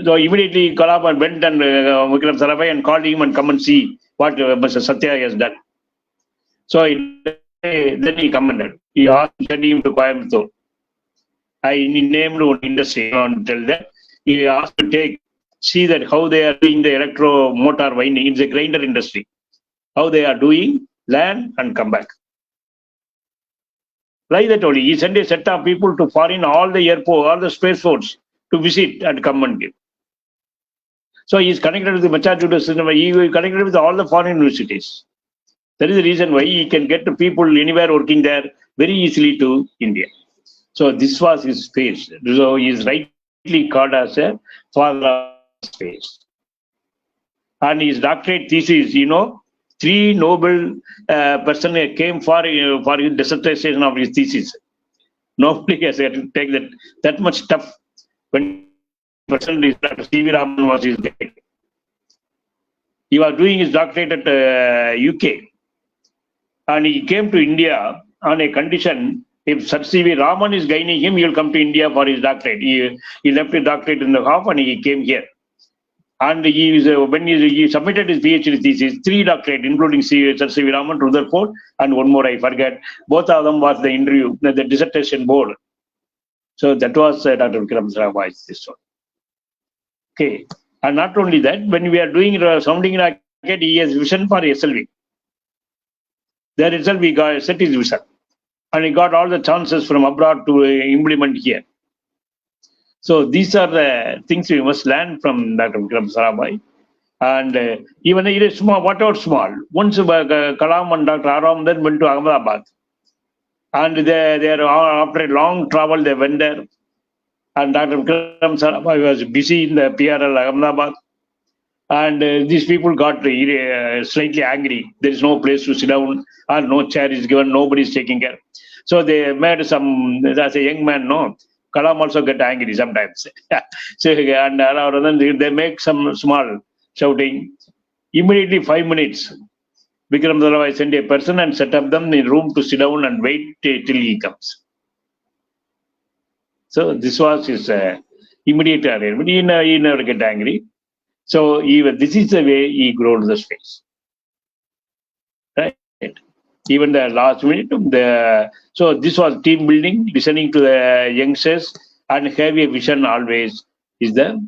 So immediately Kalam went and Vikram Sarabhai and called him and come and see what Mr. Satya has done. So then he commented. He asked him to Coimbatore. I named one industry on tell that. He asked to see that how they are doing the electro motor winding. It's a grinder industry. How they are doing, land and come back. Like that only. He sent a set of people to foreign, all the airport, all the space force to visit and come and give. So he is connected with the Massachusetts system. He is connected with all the foreign universities. That is the reason why he can get the people anywhere working there very easily to India. So this was his space. So he is rightly called as a father of space. And his doctorate thesis, 3 Nobel person came for his dissertation of his thesis. Nobody has to take that much tough. When person is Dr. C.V. Raman was his guide. He was doing his doctorate at UK, and he came to India on a condition: if Sir C.V. Raman is guiding him, he will come to India for his doctorate. He left his doctorate in the half and he came here. And when he submitted his PhD thesis, 3 doctorate, including Sir C.V. Raman, Rutherford, and one more I forget. Both of them was the interview, the dissertation board. So that was Dr. Vikram Sarabhai, this one. Okay. And not only that, when we are doing sounding rocket, he has vision for SLV. There itself we got set his vision. And he got all the chances from abroad to implement here. So these are the things we must learn from Dr. Vikram Sarabhai. And even it is small, whatever small. Once Kalam and Dr. Aram then went to Ahmedabad. And they after a long travel, they went there. And Dr. Vikram Sarabhai was busy in the PRL Ahmedabad. And these people got slightly angry. There is no place to sit down, or no chair is given, nobody is taking care. So they made some, as a young man, Kalam also get angry sometimes. So, and then they make some small shouting. Immediately 5 minutes, Vikram Sarabhai sent a person and set up them in a room to sit down and wait till he comes. So this was his immediate arrangement. He never get angry. So this is the way he grew the space. Right? Even the last minute, so this was team building, listening to the youngsters, and have a vision always is the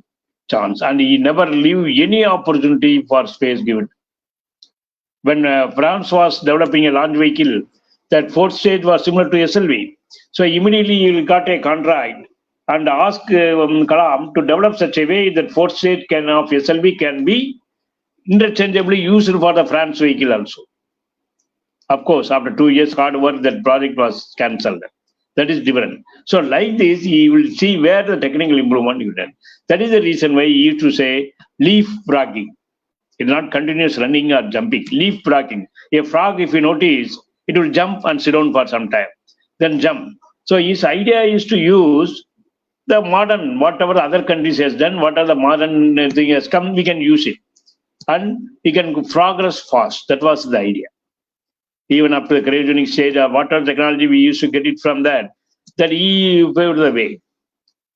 chance. And he never leave any opportunity for space given. When France was developing a launch vehicle, that 4th stage was similar to SLV. So immediately he got a contract and asked Kalam to develop such a way that 4th stage of SLV can be interchangeably used for the France vehicle also. Of course, after 2 years hard work, that project was cancelled. That is different. So like this, he will see where the technical improvement is done. That is the reason why he used to say leaf frogging. It's not continuous running or jumping. Leaf frogging. A frog, if you notice, it will jump and sit down for some time, then jump. So his idea is to use the modern, whatever other countries has done, what are the modern thing has come, we can use it. And he can progress fast. That was the idea. Even up to the cryogenic stage, or whatever technology we used to get it from that he paved the way.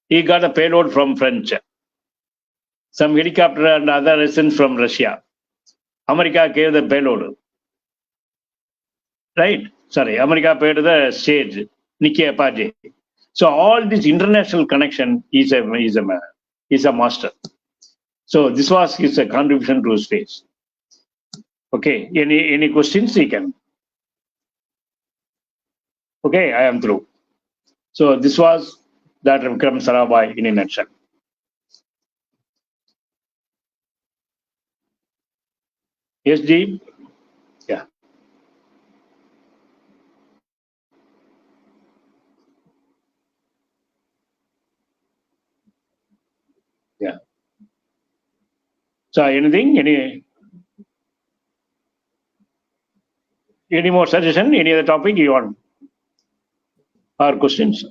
He got a payload from French. Some helicopter and other essence from Russia. America gave the payload. Right? Sorry, America paid the stage, Niki Apache. So all this international connection is a master. So this was his contribution to space. Okay, any questions he can? Okay, I am through. So this was Dr. Vikram Sarabhai in a nutshell. Yes, G? Yeah. Yeah. So anything? Any more suggestion? Any other topic you want? Or questions?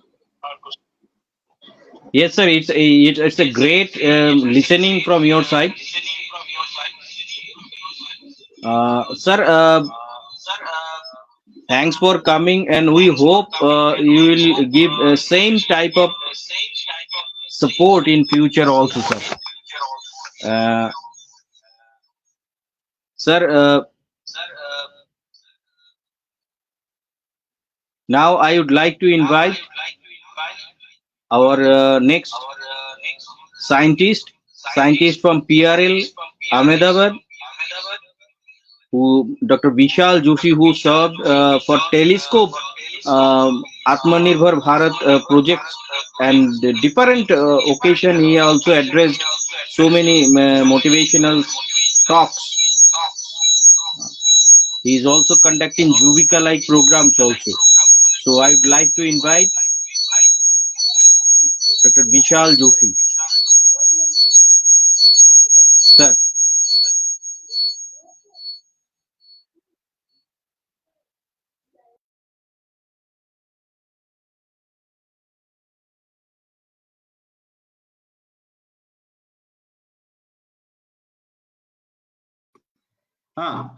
Yes, sir. It's a great listening from your side. Sir, thanks for coming, and we hope you will give same type of support in future also, sir. Sir, now I would like to invite our next scientist from PRL Ahmedabad, who Dr. Vishal Joshi, who served for telescope Atmanirbhar Bharat projects and the different occasion he also addressed so many motivational talks. He is also conducting Juvika like programs also. So I would like to invite Dr. Vishal Joshi. Sir.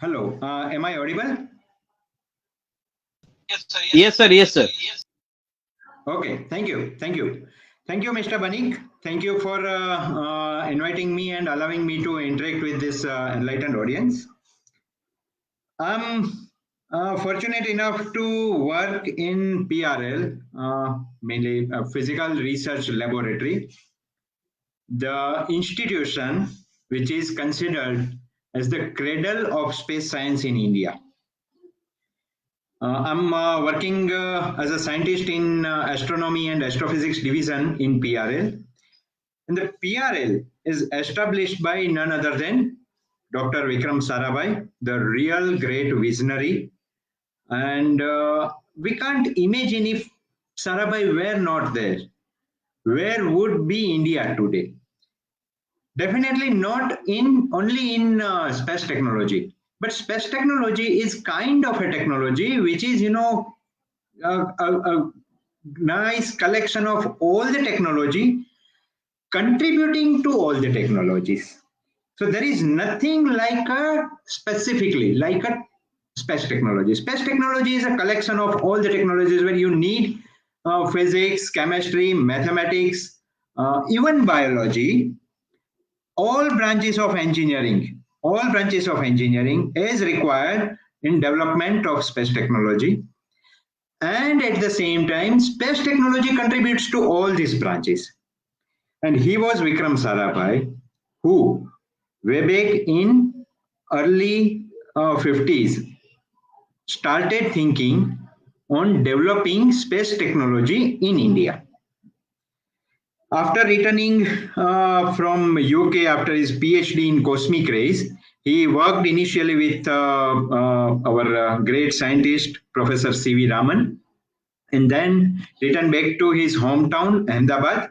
Hello. Am I audible? Yes, sir. Yes, sir. Okay. Thank you. Thank you. Thank you, Mr. Banik. Thank you for inviting me and allowing me to interact with this enlightened audience. I'm fortunate enough to work in PRL, mainly a physical research laboratory, the institution which is considered as the cradle of space science in India. I'm working as a scientist in astronomy and astrophysics division in PRL. And the PRL is established by none other than Dr. Vikram Sarabhai, the real great visionary. And we can't imagine if Sarabhai were not there, where would be India today? Definitely not only in space technology, but space technology is kind of a technology which is, a nice collection of all the technology contributing to all the technologies. So there is nothing like specifically like a space technology. Space technology is a collection of all the technologies where you need physics, chemistry, mathematics, even biology. All branches of engineering is required in development of space technology. And at the same time, space technology contributes to all these branches. And he was Vikram Sarabhai, who way back in early 50s started thinking on developing space technology in India. After returning from UK after his PhD in cosmic rays, he worked initially with our great scientist, Professor C.V. Raman, and then returned back to his hometown, Ahmedabad,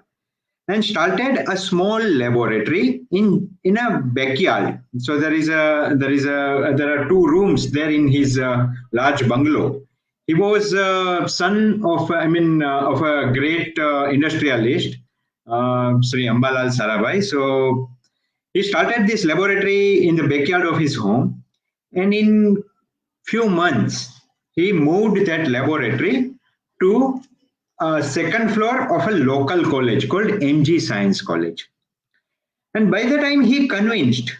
and started a small laboratory in a backyard. So there are two rooms there in his large bungalow. He was son of a great industrialist, Sri Ambalal Sarabhai. So he started this laboratory in the backyard of his home, and in few months he moved that laboratory to second floor of a local college called MG Science College. And by the time he convinced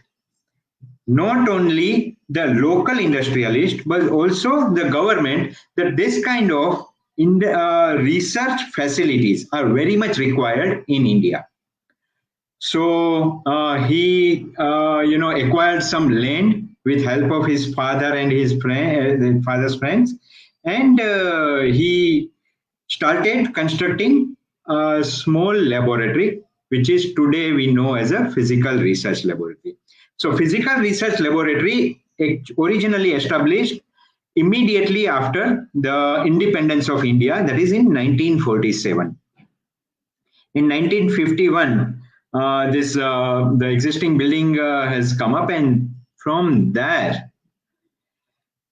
not only the local industrialist but also the government that this kind of research facilities are very much required in India. So he acquired some land with help of his father and his father's friends, and he started constructing a small laboratory, which is today we know as a physical research laboratory. So physical research laboratory originally established immediately after the independence of India, that is in 1947. In 1951, the existing building has come up, and from there,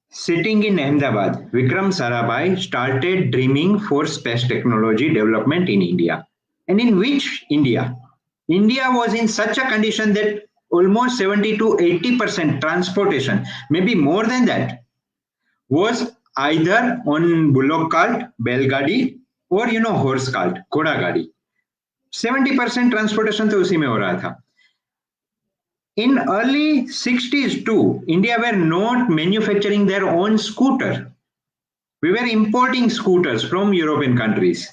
sitting in Ahmedabad, Vikram Sarabhai started dreaming for space technology development in India. And in which India? India was in such a condition that almost 70 to 80% transportation, maybe more than that, was either on bullock cart, बैलगाड़ी, or horse cart, घोड़ा गाड़ी. 70% transportation तो उसी में हो रहा था. In early 60s too, India were not manufacturing their own scooter. We were importing scooters from European countries.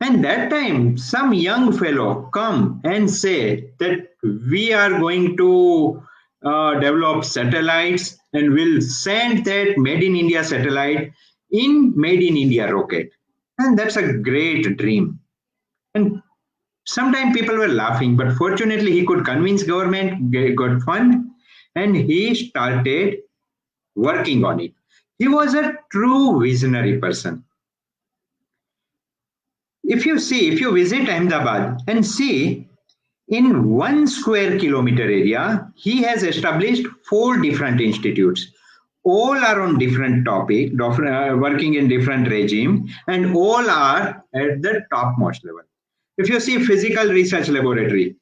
And that time, some young fellow come and say that we are going to develop satellites and will send that made in India satellite in Made in India rocket. And that's a great dream. And sometimes people were laughing, but fortunately he could convince government, got fund, and he started working on it. He was a true visionary person. If you visit Ahmedabad and see, in 1 square kilometer area, he has established 4 different institutes. All are on different topic, working in different regime, and all are at the topmost level. If you see Physical Research Laboratory,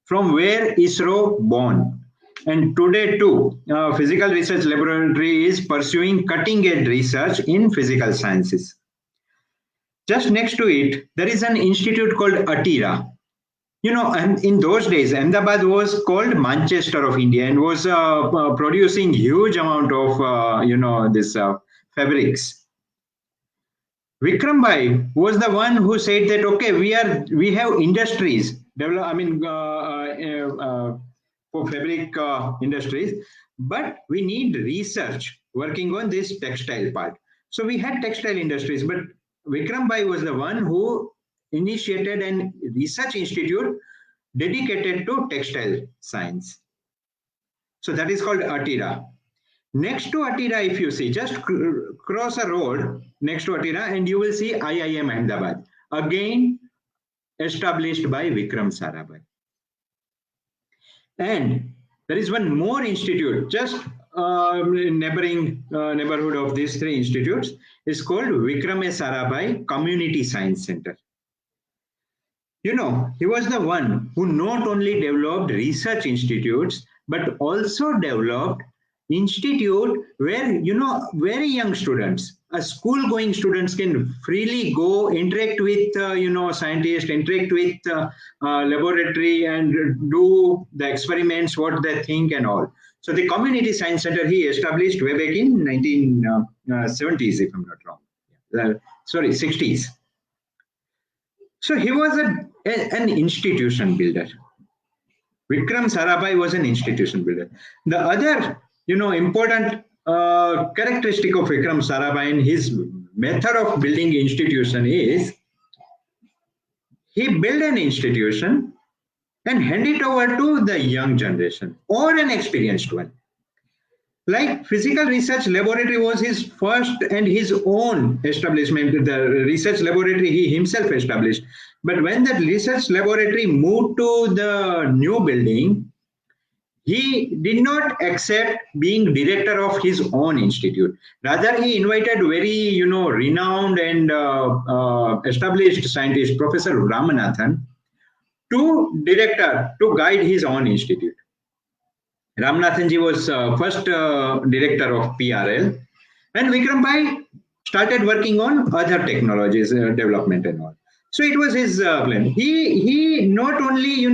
from where ISRO born, and today too, Physical Research Laboratory is pursuing cutting-edge research in physical sciences. Just next to it, there is an institute called ATIRA. You know, and in those days, Ahmedabad was called Manchester of India and was producing huge amount of, this fabrics. Vikram Bhai was the one who said that, okay, we have industries, for fabric industries, but we need research working on this textile part. So we had textile industries, but Vikram Bhai was the one who initiated an research institute dedicated to textile science. So that is called ATIRA. Next to ATIRA, if you see, just cross a road next to ATIRA and you will see IIM Ahmedabad, again established by Vikram Sarabhai. And there is one more institute, just neighborhood of these 3 institutes, is called Vikram Sarabhai Community Science Center. You know, he was the one who not only developed research institutes, but also developed institute where, you know, very young students, school-going students can freely go interact with, scientists, interact with laboratory and do the experiments, what they think and all. So the Community Science Center he established way back in 1970s, if I'm not wrong. 60s. So he was an institution builder. Vikram Sarabhai was an institution builder. The other, important characteristic of Vikram Sarabhai and his method of building institution is he built an institution and hand it over to the young generation or an experienced one. Like Physical Research Laboratory was his first and his own establishment, the research laboratory he himself established. But when that research laboratory moved to the new building, he did not accept being director of his own institute. Rather, he invited very, renowned and established scientist, Professor Ramanathan, to guide his own institute. Ramanathanji was first director of PRL, and Vikram Bhai started working on other technologies development and all. So it was his plan. He not only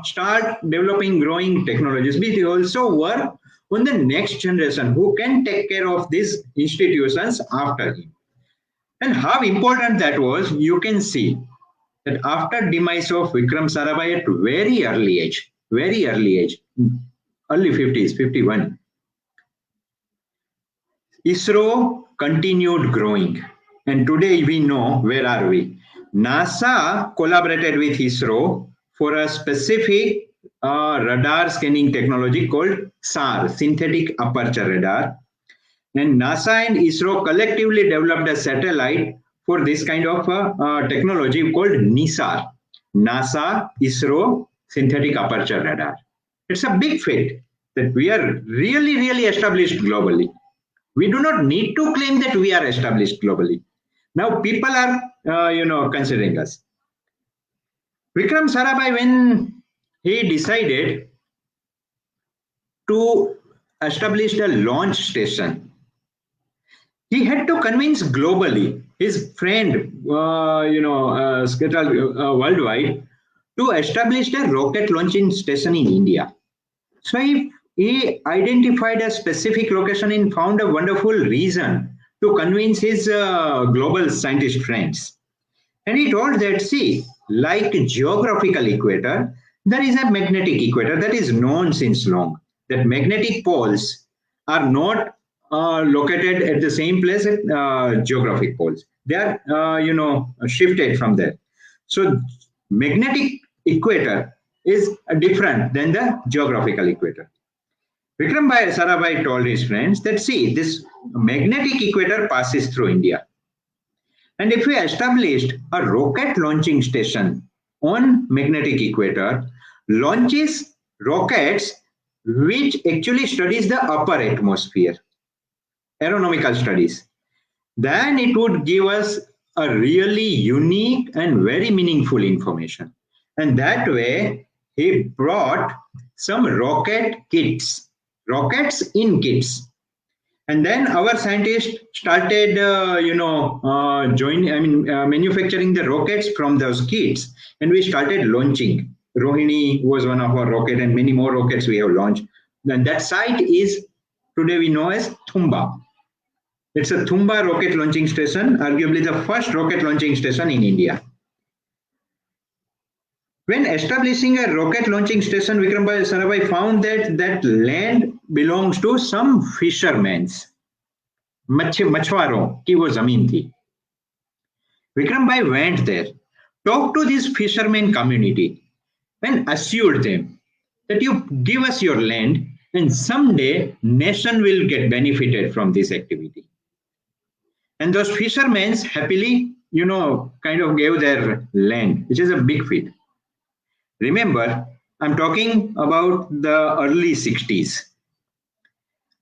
start developing growing technologies, but he also work on the next generation who can take care of these institutions after him. And how important that was, you can see that after demise of Vikram Sarabhai at very early age, early 50s, 51, ISRO continued growing. And today we know where are we. NASA collaborated with ISRO for a specific radar scanning technology called SAR, Synthetic Aperture Radar. And NASA and ISRO collectively developed a satellite for this kind of technology called NISAR, NASA ISRO Synthetic Aperture Radar. It's a big feat that we are really, really established globally. We do not need to claim that we are established globally. Now people are, considering us. Vikram Sarabhai, when he decided to establish a launch station, he had to convince globally his friend, scattered worldwide, to establish a rocket launching station in India. So he identified a specific location and found a wonderful reason to convince his global scientist friends. And he told that, see, like geographical equator, there is a magnetic equator that is known since long, that magnetic poles are not located at the same place at geographic poles. They are, shifted from there. So magnetic equator is different than the geographical equator. Vikram Sarabhai told his friends that, see, this magnetic equator passes through India. And if we established a rocket launching station on magnetic equator, launches rockets which actually studies the upper atmosphere, aeronautical studies, then it would give us a really unique and very meaningful information. And that way, he brought some rocket kits, rockets in kits. And then our scientists started, manufacturing the rockets from those kits. And we started launching. Rohini was one of our rockets, and many more rockets we have launched. And that site is today we know as Thumba. It's a Thumba rocket launching station, arguably the first rocket launching station in India. When establishing a rocket launching station, Vikram Sarabhai found that land belongs to some fishermen. Machwaro ki wo zameen thi. Vikram Bhai went there, talked to this fishermen community, and assured them that you give us your land, and someday nation will get benefited from this activity. And those fishermen happily, kind of gave their land, which is a big feat. Remember, I'm talking about the early 60s.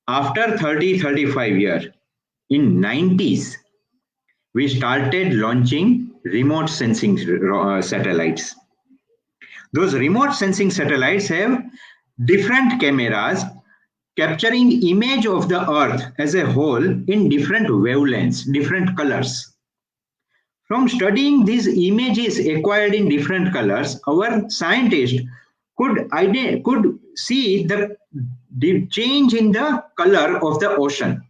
After 35 years, in 90s, we started launching remote sensing satellites. Those remote sensing satellites have different cameras capturing image of the Earth as a whole in different wavelengths, different colors. From studying these images acquired in different colors, our scientists could see the change in the color of the ocean.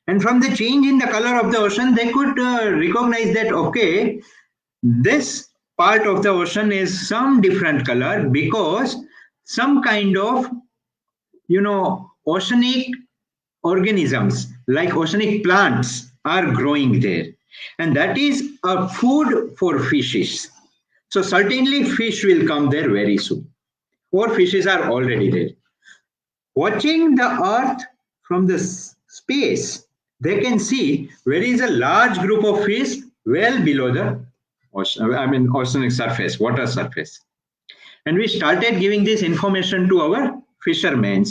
And from the change in the color of the ocean, they could recognize that, okay, this part of the ocean is some different color because some kind of, oceanic organisms like oceanic plants are growing there. And that is a food for fishes. So certainly fish will come there very soon, or fishes are already there. Watching the Earth from the space, they can see there is a large group of fish well below the oceanic surface, water surface. And we started giving this information to our fishermen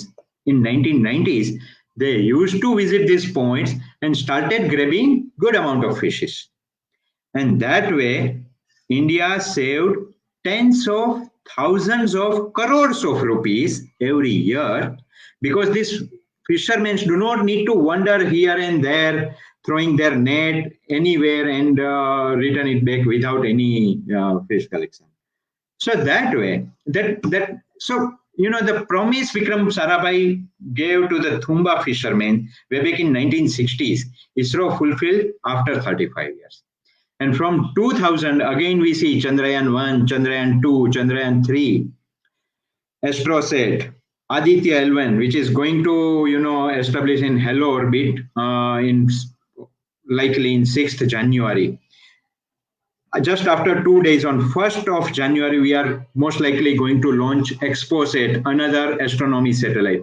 in 1990s. They used to visit these points and started grabbing good amount of fishes. And that way, India saved tens of thousands of crores of rupees every year, because these fishermen do not need to wander here and there, throwing their net anywhere and return it back without any fish collection. So that way, the promise Vikram Sarabhai gave to the Thumba fishermen way back in 1960s, ISRO fulfilled after 35 years. And from 2000, again we see Chandrayaan 1, Chandrayaan 2, Chandrayaan 3, AstroSat, Aditya L1, which is going to, establish in hello orbit likely in 6th January. Just after 2 days, on 1st of January, we are most likely going to launch XPOSat, another astronomy satellite.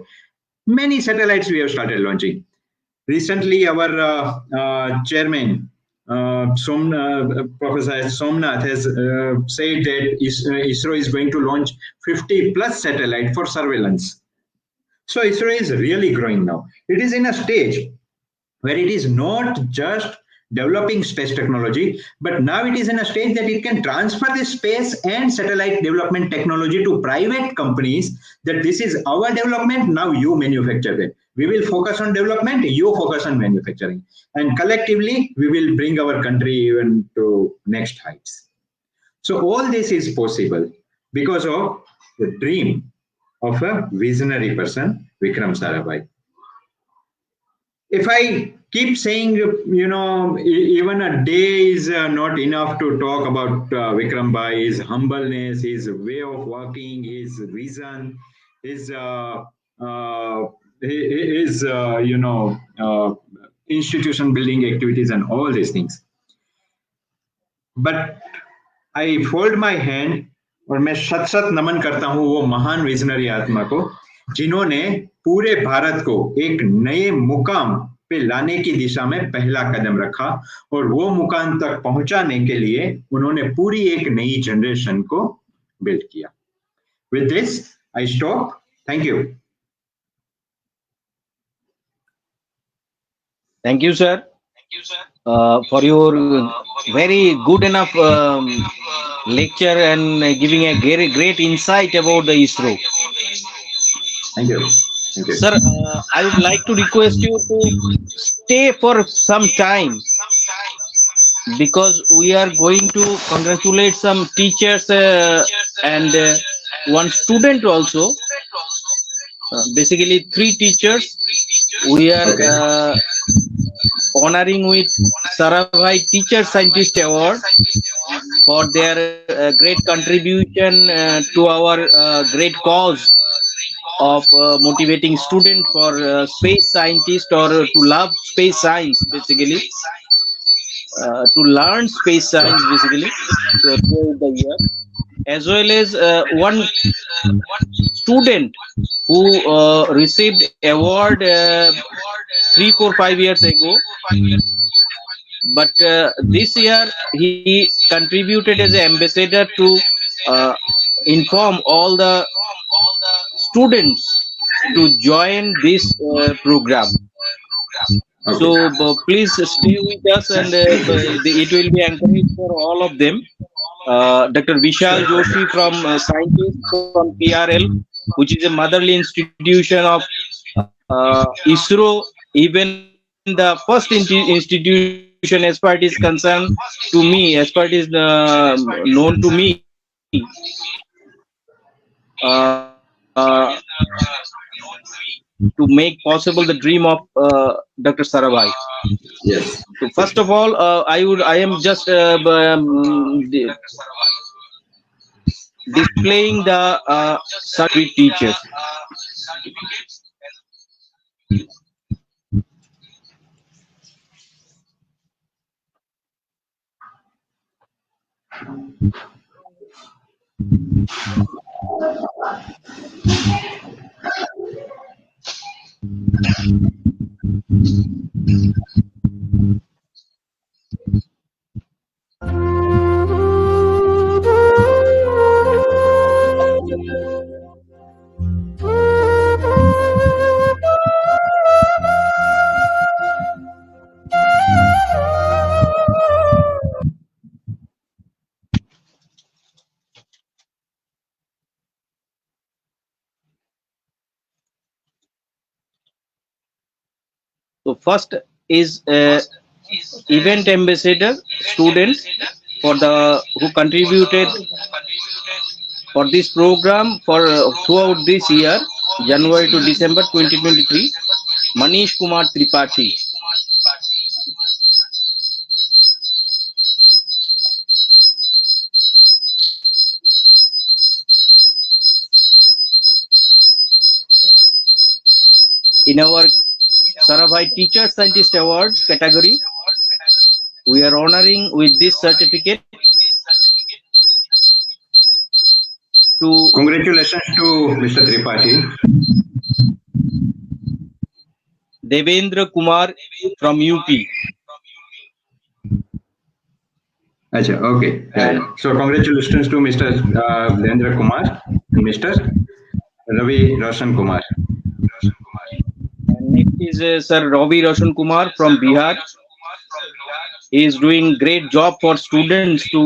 Many satellites we have started launching. Recently, our chairman, Professor Somnath, has said that ISRO is going to launch 50 plus satellites for surveillance. So ISRO is really growing now. It is in a stage where it is not just developing space technology, but now it is in a stage that it can transfer this space and satellite development technology to private companies, that this is our development, now you manufacture it. We will focus on development, you focus on manufacturing. And collectively, we will bring our country even to next heights. So all this is possible because of the dream of a visionary person, Vikram Sarabhai. If I keep saying, even a day is not enough to talk about Vikram Bhai, his humbleness, his way of working, his vision, his his institution building activities and all these things. But I fold my hand और मैं शत शत नमन करता हूं वो महान visionary आत्मा को जिन्होंने पूरे भारत को एक नए मुकाम पे लाने की दिशा में पहला कदम रखा और वो मुकाम तक पहुंचाने के लिए उन्होंने पूरी एक नई जनरेशन को बिल्ड किया. With this, I stop. Thank you. Thank you, sir, for your very good enough lecture and giving a great insight about the ISRO. Thank you. Thank you. Sir, I would like to request you to stay for some time because we are going to congratulate some teachers and one student also. Basically 3 teachers. We are honoring with Sarabhai Teacher Scientist Award for their great contribution to our great cause of motivating students for space scientist or to love space science, basically to learn space science basically throughout the year, as well as one student who received award 3, 4, 5 years ago, but this year he contributed as an ambassador to inform all the students to join this program. So please stay with us, and it will be encouraged for all of them. Dr. Vishal Joshi from scientist from PRL, which is a motherly institution of ISRO, even the first institution as far as it is concerned to me, as far as it is known to me. To make possible the dream of Dr. Sarabhai. Yes. So first of all, I am just displaying the certificate teachers. So first is event ambassador students for the who contributed for this program for throughout this year, January to December 2023. Manish Kumar Tripathi. In our Sarabhai Teacher Scientist Award category, we are honoring with this certificate to Congratulations to Mr. Tripathi. Devendra Kumar from UP. Achha, okay. So congratulations to Mr. Devendra Kumar and Mr. Ravi Roshan Kumar. And next is Sir Ravi Roshan Kumar from Bihar. He is doing great job for students to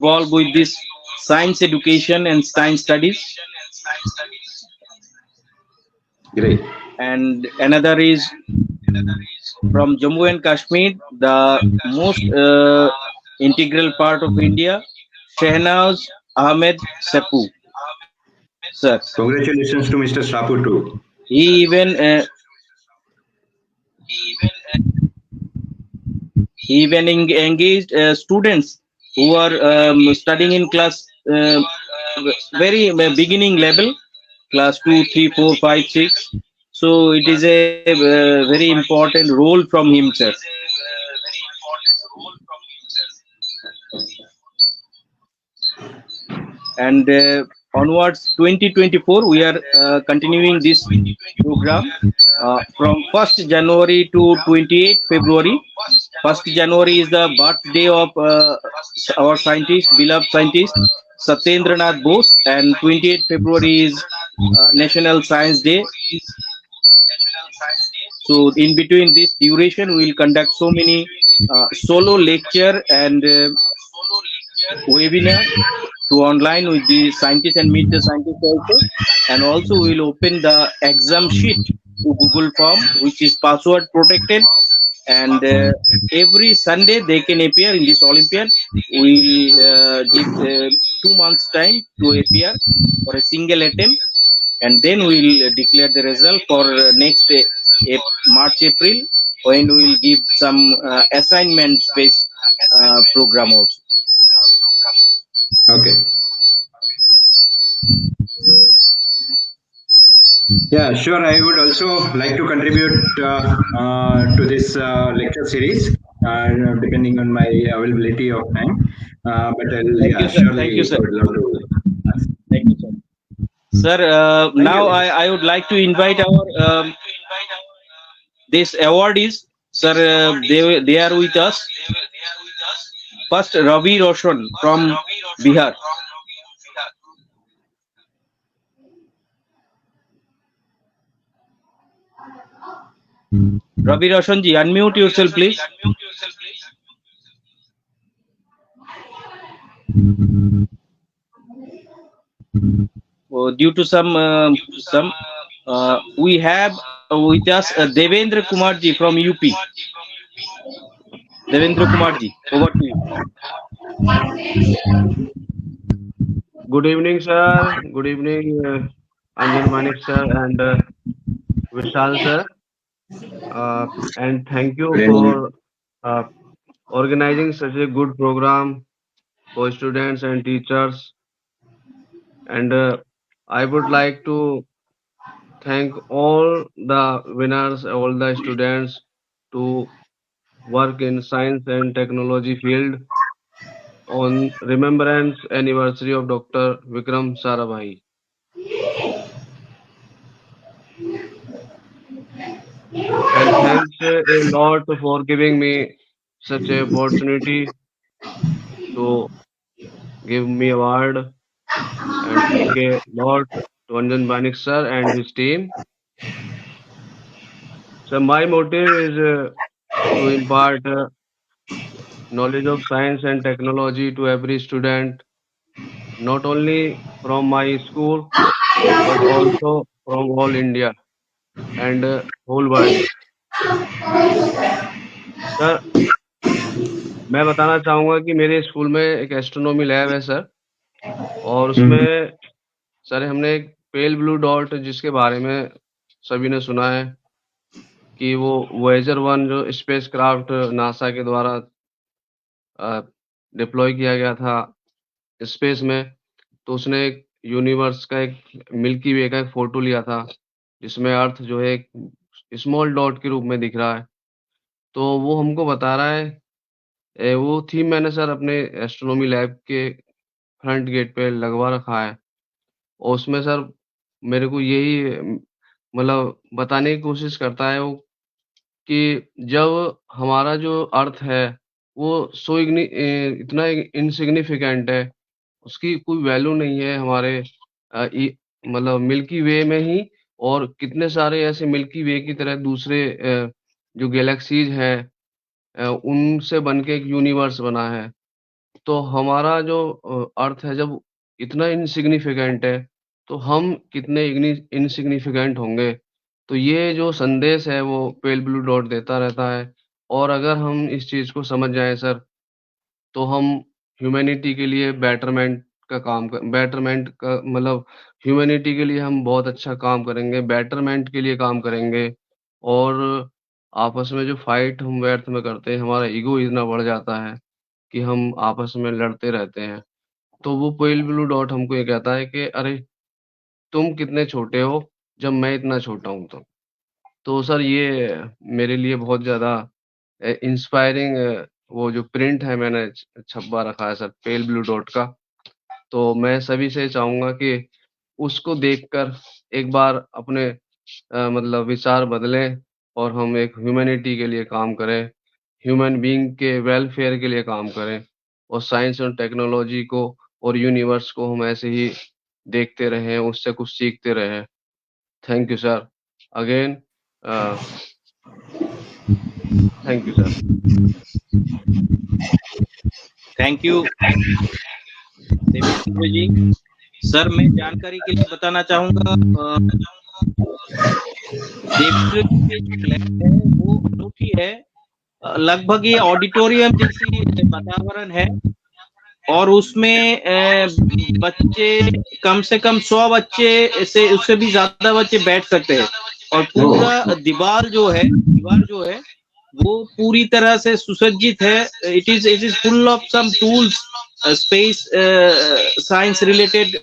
involve with this science education and science studies. Great. And another is from Jammu and Kashmir, the most integral part of India, Shehnaz Ahmed Sapu. Sir, Congratulations to Mr. Sapu too. he even engaged students who are studying in class very beginning level, class 2, 3, 4, 5, 6. So it is a very important role from him, sir. And onwards 2024 we are continuing this program from 1st January to 28th February. 1st January is the birthday of our scientist, beloved scientist Satyendranath Bose, and 28th February is National Science Day. So in between this duration we will conduct so many solo lecture and webinar through online with the scientists and meet the scientists also. And also we will open the exam sheet to Google Form, which is password protected. And every Sunday they can appear in this Olympiad. We will give 2 months time to appear for a single attempt, and then we will declare the result for next March, April, when we will give some assignment based program also. Okay. Yeah, sure. I would also like to contribute to this lecture series, depending on my availability of time. But I'll surely Thank you, sir. would love to. Thank you, sir. Sir, now I would like to invite our this awardees. Sir, they are with us. First, Ravi Roshan from Bihar. Ravi Roshan ji, unmute yourself, please. Due to some we have with us Devendra Kumar ji from UP. Devendra Kumar ji, over to you. Good evening, sir. Good evening, Anjan Banik sir and Vishal sir. And thank you for organizing such a good program for students and teachers. And I would like to thank all the winners, all the students to work in science and technology field on remembrance anniversary of Dr. Vikram Sarabhai. And thanks a lot for giving me such an opportunity to give me award, and thank a lot to Anjan Banik sir and his team. So my motive is to impart knowledge of science and technology to every student, not only from my school but also from all India and whole world. Sir मैं बताना चाहूँगा कि मेरे school में एक astronomy lab है sir, और उसमें सर हमने एक पेल ब्लू डॉट जिसके बारे में सभी ने सुना है कि वो वॉयेजर 1 जो स्पेसक्राफ्ट नासा के द्वारा डिप्लॉय किया गया था स्पेस में, तो उसने एक यूनिवर्स का एक मिल्की वे का एक फोटो लिया था जिसमें अर्थ जो है एक स्मॉल डॉट के रूप में दिख रहा है। तो वो हमको बता रहा है वो थीम मैंने सर अपने एस्ट्रोनॉमी लैब के फ्रंट गेट पे लगवा रखा है, और उसमें सर मेरे को यही मतलब बताने की कोशिश करता है वो कि जब हमारा जो अर्थ है वो इतना इनसिग्निफिकेंट है, उसकी कोई वैल्यू नहीं है हमारे मतलब मिल्की वे में ही, और कितने सारे ऐसे मिल्की वे की तरह दूसरे जो गैलेक्सीज है उनसे बन के एक यूनिवर्स बना है। तो हमारा जो अर्थ है जब इतना इनसिग्निफिकेंट है तो हम कितने इनसिग्निफिकेंट होंगे। तो ये जो संदेश है वो पेल ब्लू डॉट देता रहता है, और अगर हम इस चीज़ को समझ जाएँ सर तो हम ह्यूमैनिटी के लिए बेटरमेंट का मतलब ह्यूमैनिटी के लिए हम बहुत अच्छा काम करेंगे, बेटरमेंट के लिए काम करेंगे, और आपस में जो फाइट हम व्यर्थ में करते हैं, हमारा ईगो इतना बढ़ जाता है कि हम आपस में लड़ते रहते हैं। तो वो पेल ब्लू डॉट हमको ये कहता है कि अरे तुम कितने छोटे हो जब मैं इतना छोटा हूँ तो। तो सर ये मेरे लिए बहुत ज़्यादा इंस्पायरिंग वो जो प्रिंट है मैंने छपवा रखा है सर पेल ब्लू डॉट का। तो मैं सभी से चाहूँगा कि उसको देखकर एक बार अपने मतलब विचार बदलें और हम एक ह्यूमैनिटी के लिए काम करें, ह्यूमन बीइंग के वेलफेयर के लिए काम करें और साइंस और टेक्नोलॉजी को और यूनिवर्स को हम ऐसे ही देखते रहें, उससे कुछ सीखते रहें। Thank you sir again. Thank you sir. Thank you Devendra ji. Sir मैं जानकारी के लिए बताना चाहूंगा, देवेंद्र जी की जो लैब है वो अनूठी है। लगभग ये ऑडिटोरियम जैसी वातावरण है और उसमें बच्चे कम से कम 100 बच्चे से उससे भी ज्यादा बच्चे बैठ सकते हैं और पूरा दीवार जो है वो पूरी तरह से सुसज्जित है। It is full of some tools, space science related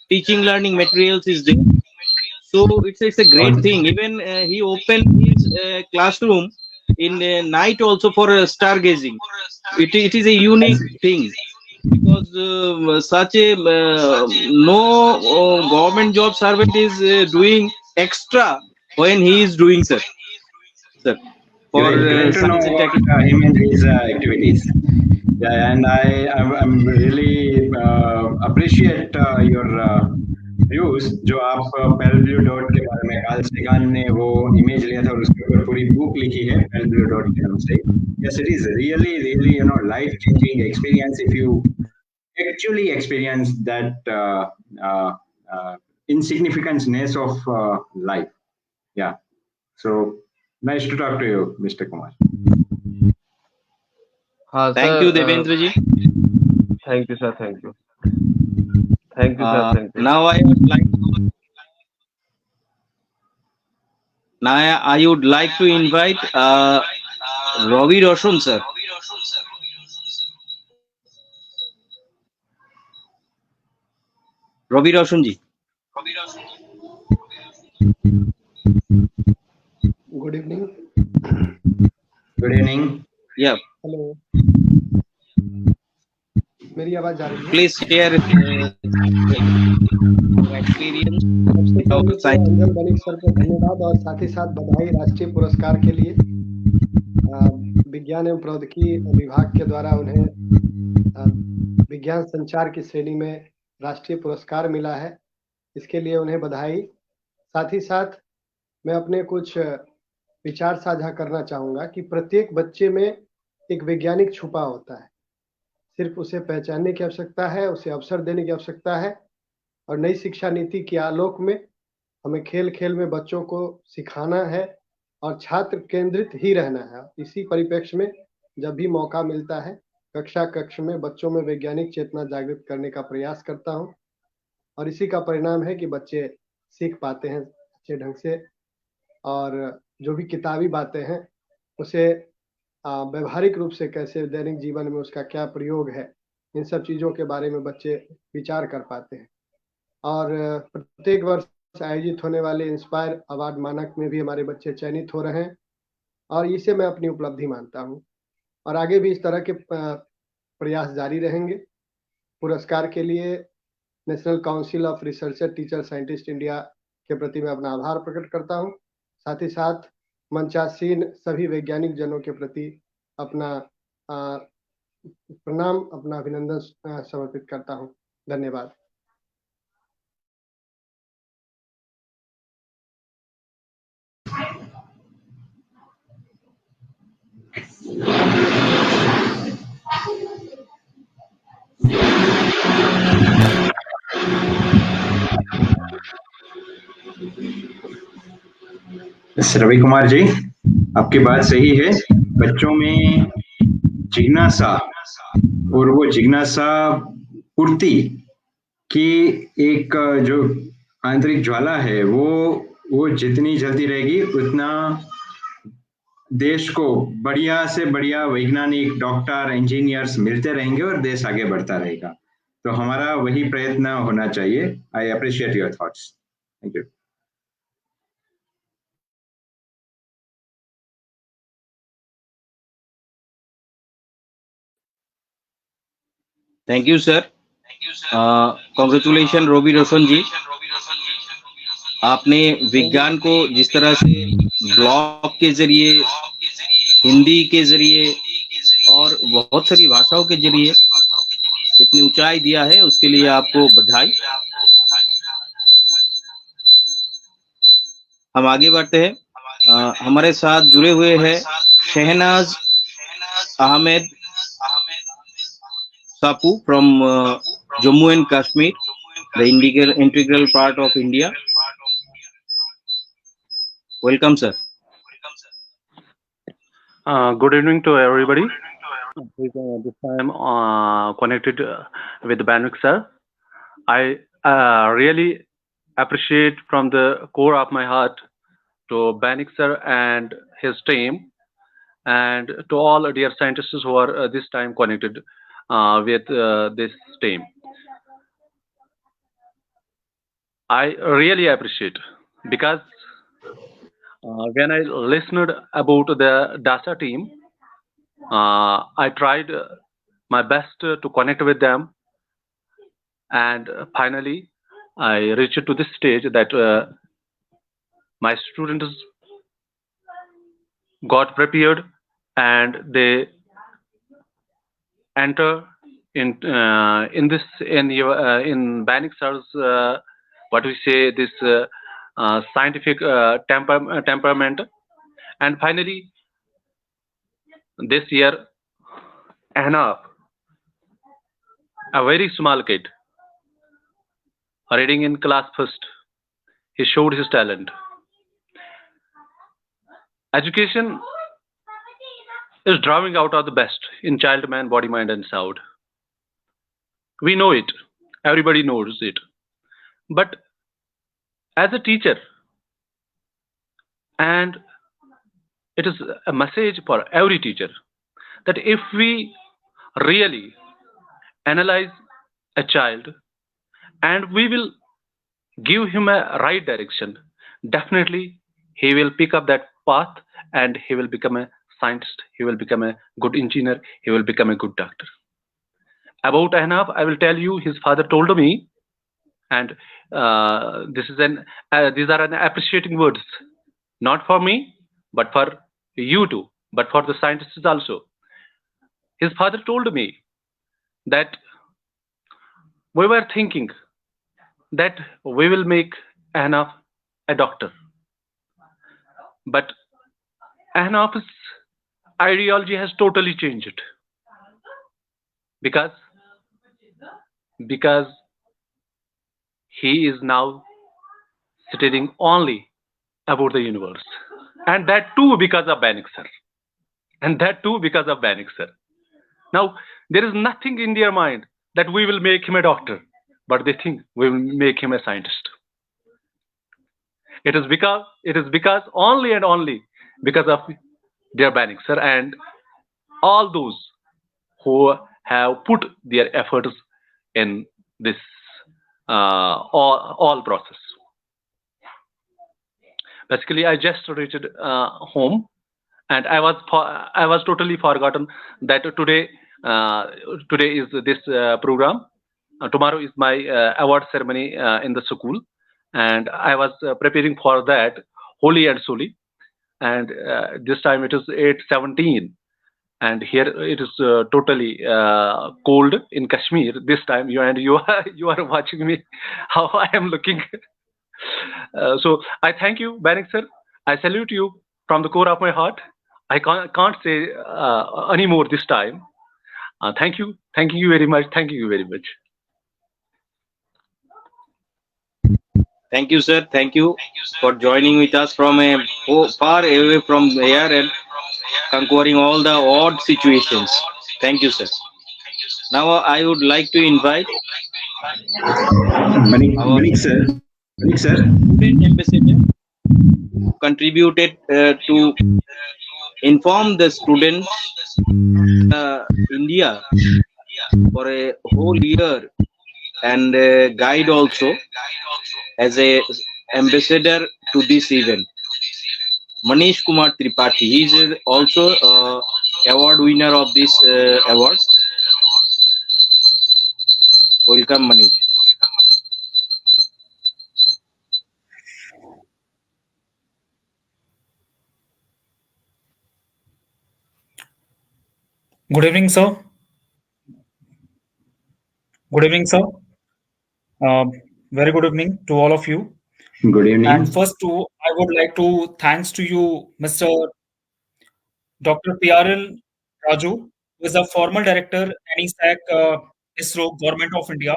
teaching learning materials is there. So it's a great thing. Even he opened his classroom in night also for stargazing. It is a unique thing because such a no government job servant is doing extra when he is doing sir for Great to know science and about him and his activities. Yeah, and I'm really appreciate your views जो आप पेलब्लू dot के बारे में Karl सेगान ने वो image लिया था और उसके ऊपर पूरी बुक लिखी है पेलब्लू डॉट के नाम से। Yes, it is really you know life changing experience if you actually experience that insignificance of life. Yeah, so nice to talk to you, Mr. Kumar. हाँ thank you Devendra ji. Thank you sir. Thank you sir. Thank you. Now I would like to invite Ravi Roshan sir. Ravi Roshan ji. Good evening. Good evening. Yeah. Hello, मेरी आवाज जा रही है? Please share experience. सबसे पहले तो अंजन Banik sir को धन्यवाद और साथ ही साथ बधाई राष्ट्रीय पुरस्कार के लिए। विज्ञान एवं प्रौद्योगिकी विभाग के द्वारा उन्हें विज्ञान संचार की श्रेणी में राष्ट्रीय पुरस्कार मिला है, इसके लिए उन्हें बधाई। साथ ही साथ मैं अपने कुछ विचार साझा करना चाहूँगा कि प्रत्येक बच्चे में एक वैज्ञानिक छुपा होता है, सिर्फ उसे पहचानने की आवश्यकता है, उसे अवसर देने की आवश्यकता है। और नई शिक्षा नीति के आलोक में हमें खेल खेल में बच्चों को सिखाना है और छात्र केंद्रित ही रहना है। इसी परिप्रेक्ष्य में जब भी मौका मिलता है कक्षा कक्ष में बच्चों में वैज्ञानिक चेतना जागृत करने का प्रयास करता हूँ और इसी का परिणाम है कि बच्चे सीख पाते हैं अच्छे ढंग से और जो भी किताबी बातें हैं उसे व्यवहारिक रूप से कैसे दैनिक जीवन में उसका क्या प्रयोग है, इन सब चीज़ों के बारे में बच्चे विचार कर पाते हैं। और प्रत्येक वर्ष आयोजित होने वाले इंस्पायर अवार्ड मानक में भी हमारे बच्चे चयनित हो रहे हैं और इसे मैं अपनी उपलब्धि मानता हूं और आगे भी इस तरह के प्रयास जारी रहेंगे। पुरस्कार के लिए national council of researcher teacher scientist India के प्रति मैं अपना आभार प्रकट करता हूं। साथ ही साथ मंचासीन सभी वैज्ञानिक जनों के प्रति अपना प्रणाम, अपना अभिनंदन समर्पित करता हूं। धन्यवाद। रवि कुमार जी, आपकी बात सही है। बच्चों में जिज्ञासा और वो जिज्ञासा पूर्ति की एक जो आंतरिक ज्वाला है वो जितनी जल्दी रहेगी उतना देश को बढ़िया से बढ़िया वैज्ञानिक, डॉक्टर, इंजीनियर्स मिलते रहेंगे और देश आगे बढ़ता रहेगा। तो हमारा वही प्रयत्न होना चाहिए। I appreciate your thoughts. Thank you. Thank you sir. Congratulation Robi Roshan ji. आपने विज्ञान को जिस तरह से ब्लॉग के जरिए, हिंदी के जरिए और बहुत सारी भाषाओं के जरिए इतनी ऊंचाई दिया है, उसके लिए आपको बधाई. हम आगे बढ़ते हैं. हमारे साथ जुड़े हुए हैं Shahnaz Ahmad Sapu from Jammu and Kashmir, the integral part of India. Welcome, sir. Good evening to everybody. This time connected with Banik sir. I really appreciate from the core of my heart to Banik sir and his team, and to all dear scientists who are this time connected with this team. I really appreciate, because when I listened about the DASA team, I tried my best to connect with them, and finally I reached to this stage that my students got prepared and they enter in Banik sir's what we say, this scientific temperament. And finally this year, Ahnaf, a very small kid reading in class first, he showed his talent. Education is drawing out of the best in child, man, body, mind and soul. We know it, everybody knows it. But as a teacher, and it is a message for every teacher, that if we really analyze a child and we will give him a right direction, definitely he will pick up that path and he will become a scientist, he will become a good engineer, he will become a good doctor. About Ahnaf, I will tell you, his father told me, and these are an appreciating words, not for me, but for you too, but for the scientists also. His father told me that we were thinking that we will make Ahnaf a doctor, but Ahnaf's ideology has totally changed, because he is now studying only about the universe, and that too because of Banik sir, and that too because of Banik sir. Now there is nothing in their mind that we will make him a doctor, but they think we will make him a scientist. It is because only and only because of dear Banik sir and all those who have put their efforts in this all process. Basically, I just reached home, and I was totally forgotten that today is this program. Tomorrow is my award ceremony in the school, and I was preparing for that wholly and solely. And this time it is 8:17, and here it is totally cold in Kashmir. This time you are watching me how I am looking. So I thank you, Banik sir. I salute you from the core of my heart. I can't say any more this time. Thank you very much. Thank you very much. Thank you, sir. Thank you for joining with us from far away from here and conquering all the odd situations. Thank you, sir. Now I would like to invite Banik sir. Student ambassador who contributed to inform the students India for a whole year, and guide also as a ambassador to this event. Manish Kumar Tripathi, he is also award winner of this award. Welcome, Manish. Good evening, sir. Good evening, sir. Um, very good evening to all of you. Good And evening. first, I would like to thanks to you, Mr. Dr. PRL Raju, who is a former director, NESAC, ISRO, Government of India.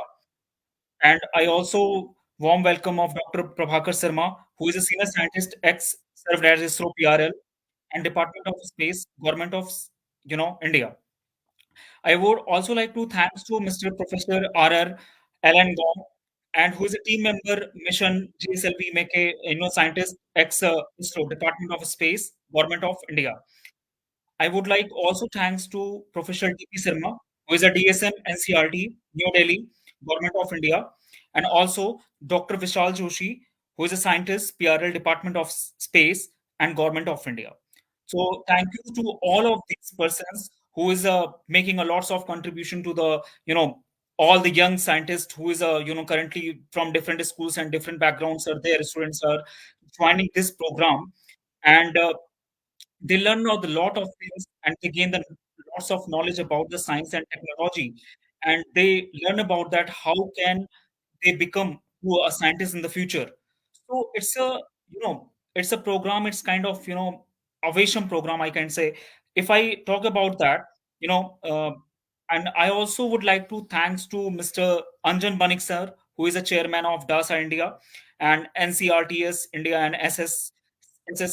And I also warm welcome of Dr. Prabhakar Sharma, who is a senior scientist, ex served as ISRO PRL and Department of Space, Government of India. I would also like to thanks to Mr. Professor R.R. Alan Gong, and who is a team member, Mission GSLV, make a scientist, ex ISRO, Department of Space, Government of India. I would like also thanks to Professor D.P. Sharma, who is a DSM NCRT, New Delhi, Government of India, and also Dr. Vishal Joshi, who is a scientist, PRL, Department of Space, and Government of India. So thank you to all of these persons who is making a lots of contribution to the all the young scientists who is currently from different schools and different backgrounds are there. Students are joining this program, and they learn a lot of things and they gain the lots of knowledge about the science and technology, and they learn about that how can they become a scientist in the future. So it's a it's a program, it's kind of ovation program, I can say, if I talk about that. you know uh, and I also would like to thanks to Mr. Anjan Banik sir, who is a chairman of DASA India and NCRTS India and SS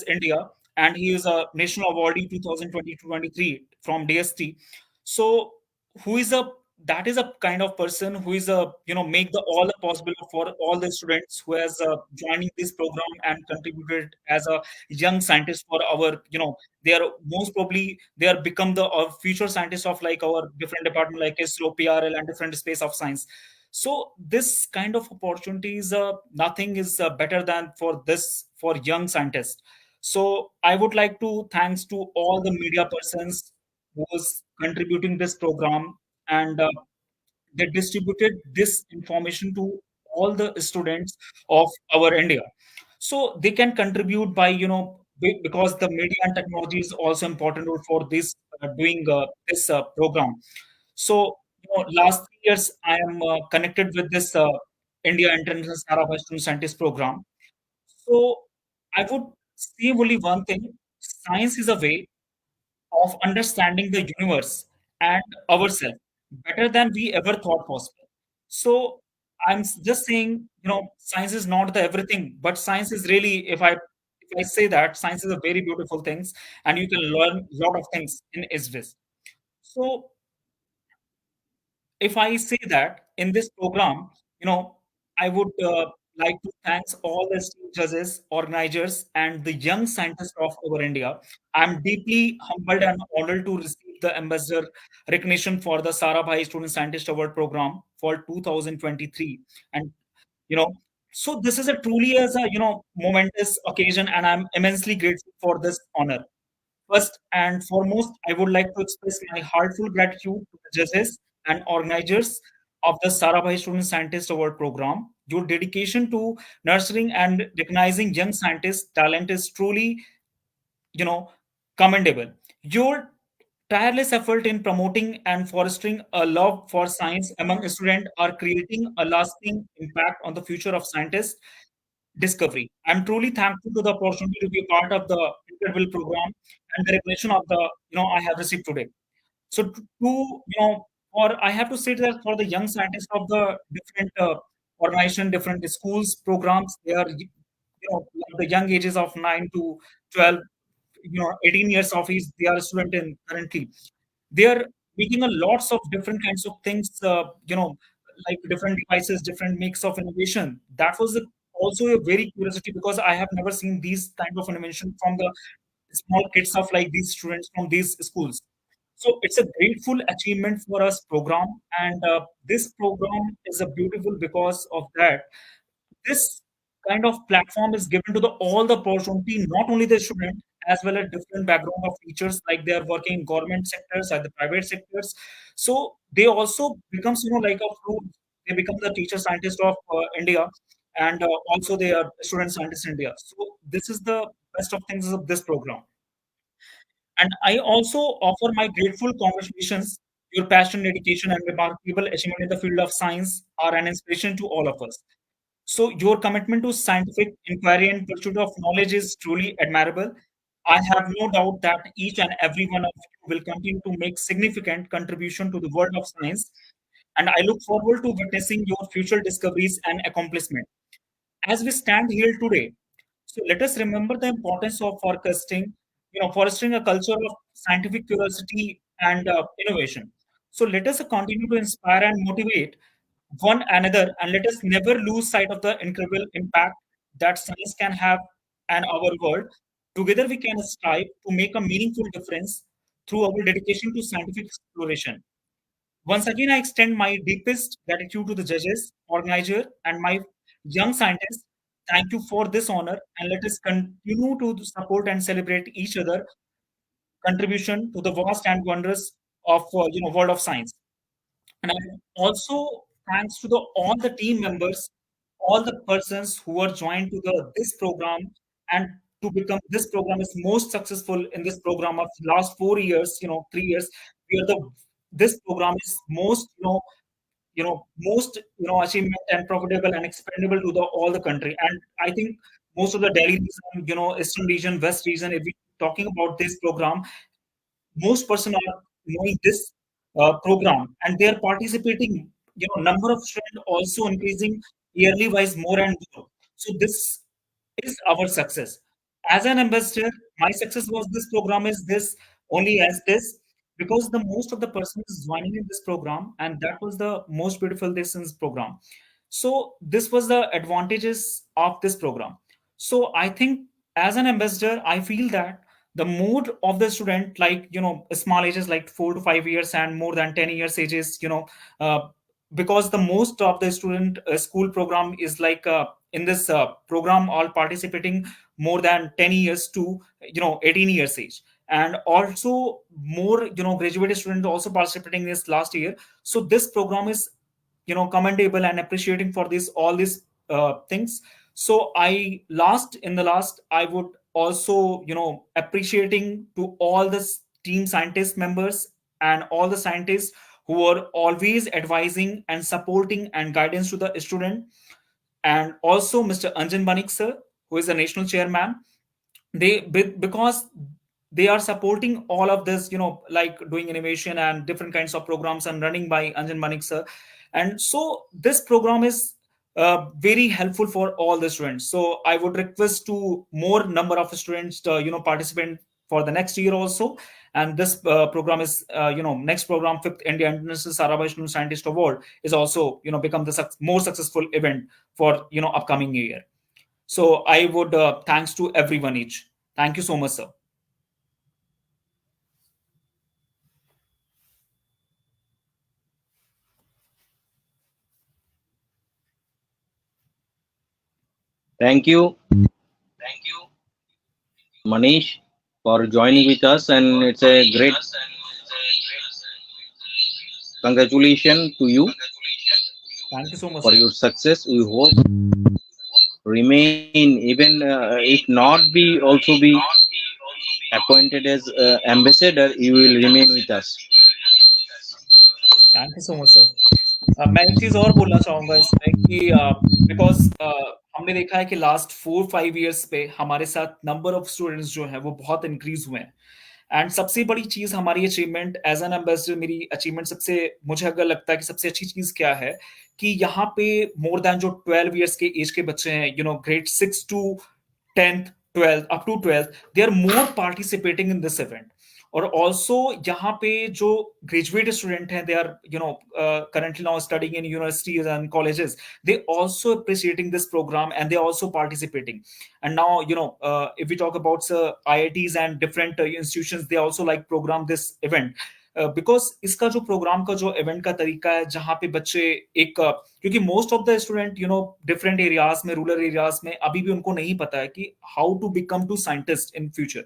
India, and he is a national awardee 2022-23 from DST. So who is a that is a kind of person who is a make the all the possible for all the students who has joining this program and contributed as a young scientist for our they are most probably they are become the future scientists of like our different department like ISRO, PRL, and different space of science. So this kind of opportunities, nothing is better than for this for young scientists. So I would like to thanks to all the media persons who was contributing this program, and they distributed this information to all the students of our India. So they can contribute by because the media and technology is also important role for this doing this program. So last 3 years I am connected with this India International Sarabhai Student Scientist program. So I would say only one thing: science is a way of understanding the universe and ourselves better than we ever thought possible. So just saying, science is not the everything, but science is really, if I say that science is a very beautiful things, and you can learn a lot of things in its ways. So if I say that in this program, I would like to thanks all the esteemed judges, organizers, and the young scientists of our India. I'm deeply humbled and honored to receive the ambassador recognition for the Sarabhai Student Scientist Award program for 2023. And you know, so this is a truly as a momentous occasion, and I'm immensely grateful for this honor. First and foremost, I would like to express my heartfelt gratitude to the judges and organizers of the Sarabhai Student Scientist Award program. Your dedication to nurturing and recognizing young scientists' talent is truly, you know, commendable. Your tireless effort in promoting and fostering a love for science among students are creating a lasting impact on the future of scientists discovery. I'm truly thankful to the opportunity to be a part of the interval program and the recognition of the I have received today. So for I have to say that for the young scientists of the different organization, different schools, programs, they are like the young ages of 9 to 12, 18 years of age, they are a student in currently. They are making a lots of different kinds of things, like different devices, different mix of innovation. That was also a very curiosity because I have never seen these kind of innovation from the small kids of like these students from these schools. So it's a grateful achievement for us program, and this program is a beautiful because of that. This kind of platform is given to the all the opportunity, not only the student as well as different background of teachers, like they are working in government sectors and the private sectors. So they also becomes like a fruit. they become the teacher scientist of India, and also they are student scientists in India. So this is the best of things of this program. And I also offer my grateful congratulations. Your passion, dedication, and remarkable achievement in the field of science are an inspiration to all of us. So your commitment to scientific inquiry and pursuit of knowledge is truly admirable. I have no doubt that each and every one of you will continue to make significant contribution to the world of science, and I look forward to witnessing your future discoveries and accomplishment. As we stand here today, so let us remember the importance of fostering a culture of scientific curiosity and innovation. So let us continue to inspire and motivate one another, and let us never lose sight of the incredible impact that science can have on our world. Together, we can strive to make a meaningful difference through our dedication to scientific exploration. Once again, I extend my deepest gratitude to the judges, organizer, and my young scientists. Thank you for this honor, and let us continue to support and celebrate each other contribution to the vast and wonders of world of science. And I also thanks to all the team members, all the persons who are joined to this program, and to become this program is most successful in this program of last 4 years, 3 years. We are the This program is most most achievement and profitable and expandable to all the country. And I think most of the Delhi region, Eastern region, West region, if we talking about this program, most person are knowing this program, and they are participating. Number of students also increasing yearly wise more and more. So this is our success. As an ambassador, my success was this program is this only as this, because the most of the person is joining in this program, and that was the most beautiful this in this program. So this was the advantages of this program. So I think as an ambassador, I feel that the mood of the student, like small ages like 4 to 5 years and more than 10 years ages, because the most of the student school program is like in this program all participating more than 10 years to 18 years age, and also more graduate students also participating this last year. So this program is commendable and appreciating for this all these things. So in the last I would also appreciating to all the team scientist members and all the scientists who are always advising and supporting and guidance to the student, and also Mr. Anjan Banik sir, who is the national chairman. Because they are supporting all of this, like doing innovation and different kinds of programs and running by Anjan Banik sir. And so this program is very helpful for all the students. So I would request to more number of students to participate for the next year also. And this program is next program, 5th India International Sarabhai Student Scientist Award, is also become the more successful event for upcoming year. So I would thanks to everyone each. Thank you so much, sir. Thank you, Manish, for joining with us, and it's a great congratulations to you. Thank you so much for sir. your success. We hope remain, even if not be also be appointed as ambassador, you will remain with us. Thank you so much sir. मैं एक चीज और बोलना चाहूंगा इसमें कि because हमने देखा है कि लास्ट 4-5 इयर्स पे हमारे साथ नंबर ऑफ स्टूडेंट्स जो है वो बहुत इंक्रीज हुए हैं. एंड सबसे बड़ी चीज हमारी अचीवमेंट एज एन एम्बेसडर, मेरी अचीवमेंट सबसे मुझे अगर लगता है कि सबसे अच्छी चीज क्या है कि यहाँ पे मोर देन जो 12 इयर्स के एज के बच्चे हैं, grade 6 to 10th 12th up to 12th, they are more participating in this event. और ऑल्सो यहाँ पे जो ग्रेजुएट स्टूडेंट हैं, they are currently now studying in universities and colleges, they also appreciating this program and they also participating. And now if we talk about IITs and different institutions, they also like program this event. Because इसका जो programme का जो event का तरीका है, जहाँ पे बच्चे एक क्योंकि most of the student different areas में, रूरल एरियाज में अभी भी उनको नहीं पता है कि how to become to scientist in future.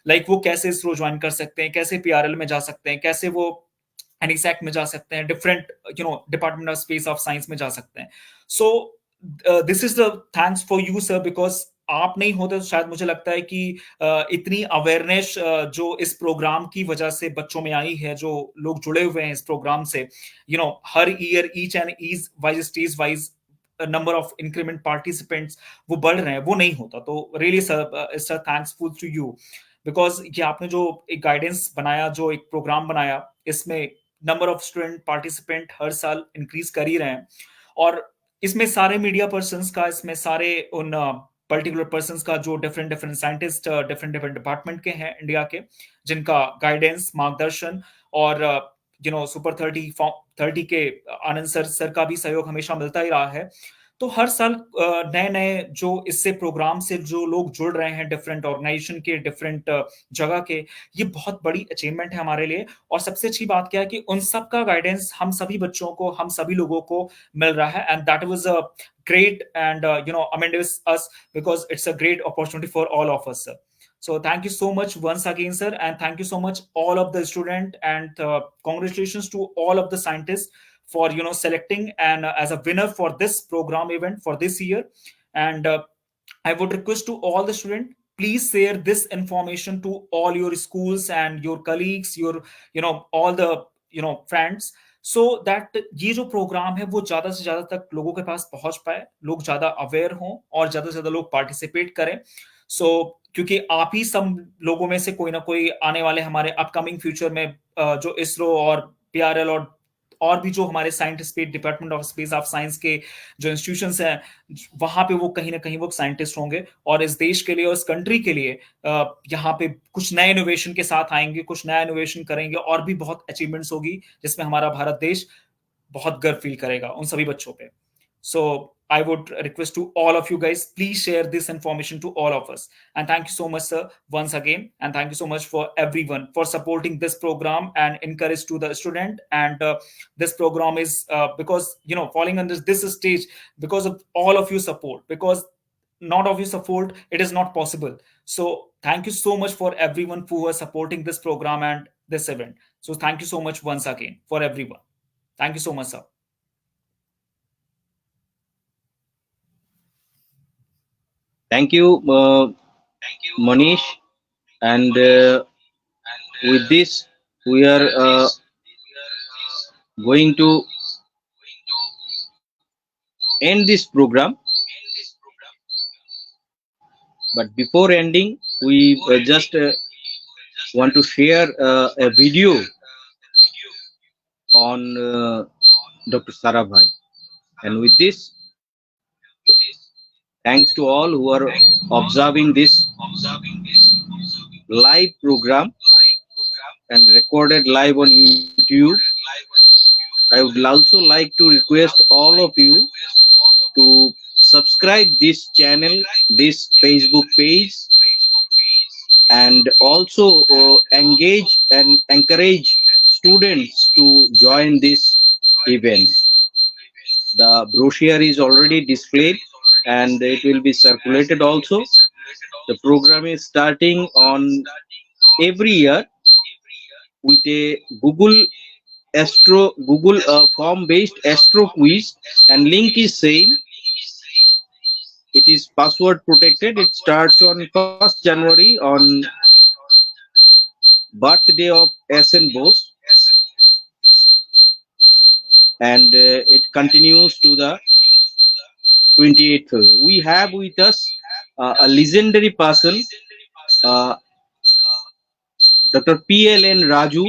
Like वो कैसे इसरो ज्वाइन कर सकते हैं, कैसे PRL में जा सकते हैं, कैसे वो एनीसैक में जा सकते हैं, different department of space of science में जा सकते हैं. So this is the thanks for you sir, because आप नहीं होते तो शायद मुझे लगता है कि इतनी अवेयरनेस जो इस प्रोग्राम की वजह से बच्चों में आई है, जो लोग जुड़े हुए हैं इस प्रोग्राम से, हर year each and ease wise stage wise number of increment participants वो बढ़ रहे हैं, वो नहीं होता. तो really sir thankful to you, because ये आपने जो एक गाइडेंस बनाया, जो एक प्रोग्राम बनाया, इसमें नंबर ऑफ स्टूडेंट पार्टिसिपेंट हर साल इंक्रीज कर ही रहे हैं. और इसमें सारे मीडिया पर्सन्स का, इसमें सारे उन पर्टिकुलर पर्सन्स का जो different different scientist different department के हैं इंडिया के, जिनका गाइडेंस, मार्गदर्शन और सुपर 30 के आनंद सर का भी सहयोग हमेशा मिलता ही रहा है. तो हर साल नए नए जो इससे प्रोग्राम से जो लोग जुड़ रहे हैं, डिफरेंट ऑर्गेनाइजेशन के, डिफरेंट जगह के, ये बहुत बड़ी अचीवमेंट है हमारे लिए. और सबसे अच्छी बात क्या है कि उन सब का गाइडेंस हम सभी बच्चों को, हम सभी लोगों को मिल रहा है. And that was a great and amendous us, because it's a great opportunity for all of us, sir. So thank you so much once again, sir, and thank you so much all of the student, and congratulations to all of the scientists for selecting and as a winner for this program event for this year. And I would request to all the students, please share this information to all your schools and your colleagues, your all the friends, so that ये जो programme है वो ज्यादा से ज्यादा तक लोगों के पास पहुंच पाए, लोग ज्यादा अवेयर हों और ज्यादा से ज्यादा लोग पार्टिसिपेट करें. सो क्योंकि आप ही सब लोगों में से कोई ना कोई आने वाले हमारे अपकमिंग फ्यूचर में जो इसरो और पीआरएल और भी जो हमारे scientist, department of space of science के जो इंस्टीट्यूशंस हैं, वहां पे वो कहीं ना कहीं वो साइंटिस्ट होंगे और इस देश के लिए और इस कंट्री के लिए यहाँ पे कुछ नए इनोवेशन के साथ आएंगे, कुछ नया इनोवेशन करेंगे और भी बहुत अचीवमेंट्स होगी जिसमें हमारा भारत देश बहुत गर्व फील करेगा उन सभी बच्चों पे. So I would request to all of you guys, please share this information to all of us. And thank you so much, sir, once again. And thank you so much for everyone for supporting this program and encourage to the student. And this program is because, falling under this stage because of all of your support, because not of your support, it is not possible. So thank you so much for everyone who are supporting this program and this event. So thank you so much once again for everyone. Thank you so much, sir. Thank you, Manish. And with this, we are going to end this program. But before ending, we just want to share a video on Dr. Sarabhai. And with this, thanks to all who are observing this live program and recorded live on YouTube. I would also like to request all of you to subscribe this channel, this Facebook page, and also engage and encourage students to join this event. The brochure is already displayed and it will be circulated also. The program is starting on every year with a Google form based Astro quiz, and link is same. It is password protected. It starts on 1st January on birthday of SN Bose, and it continues to the 28th. We have with us a legendary person, Dr. PLN Raju.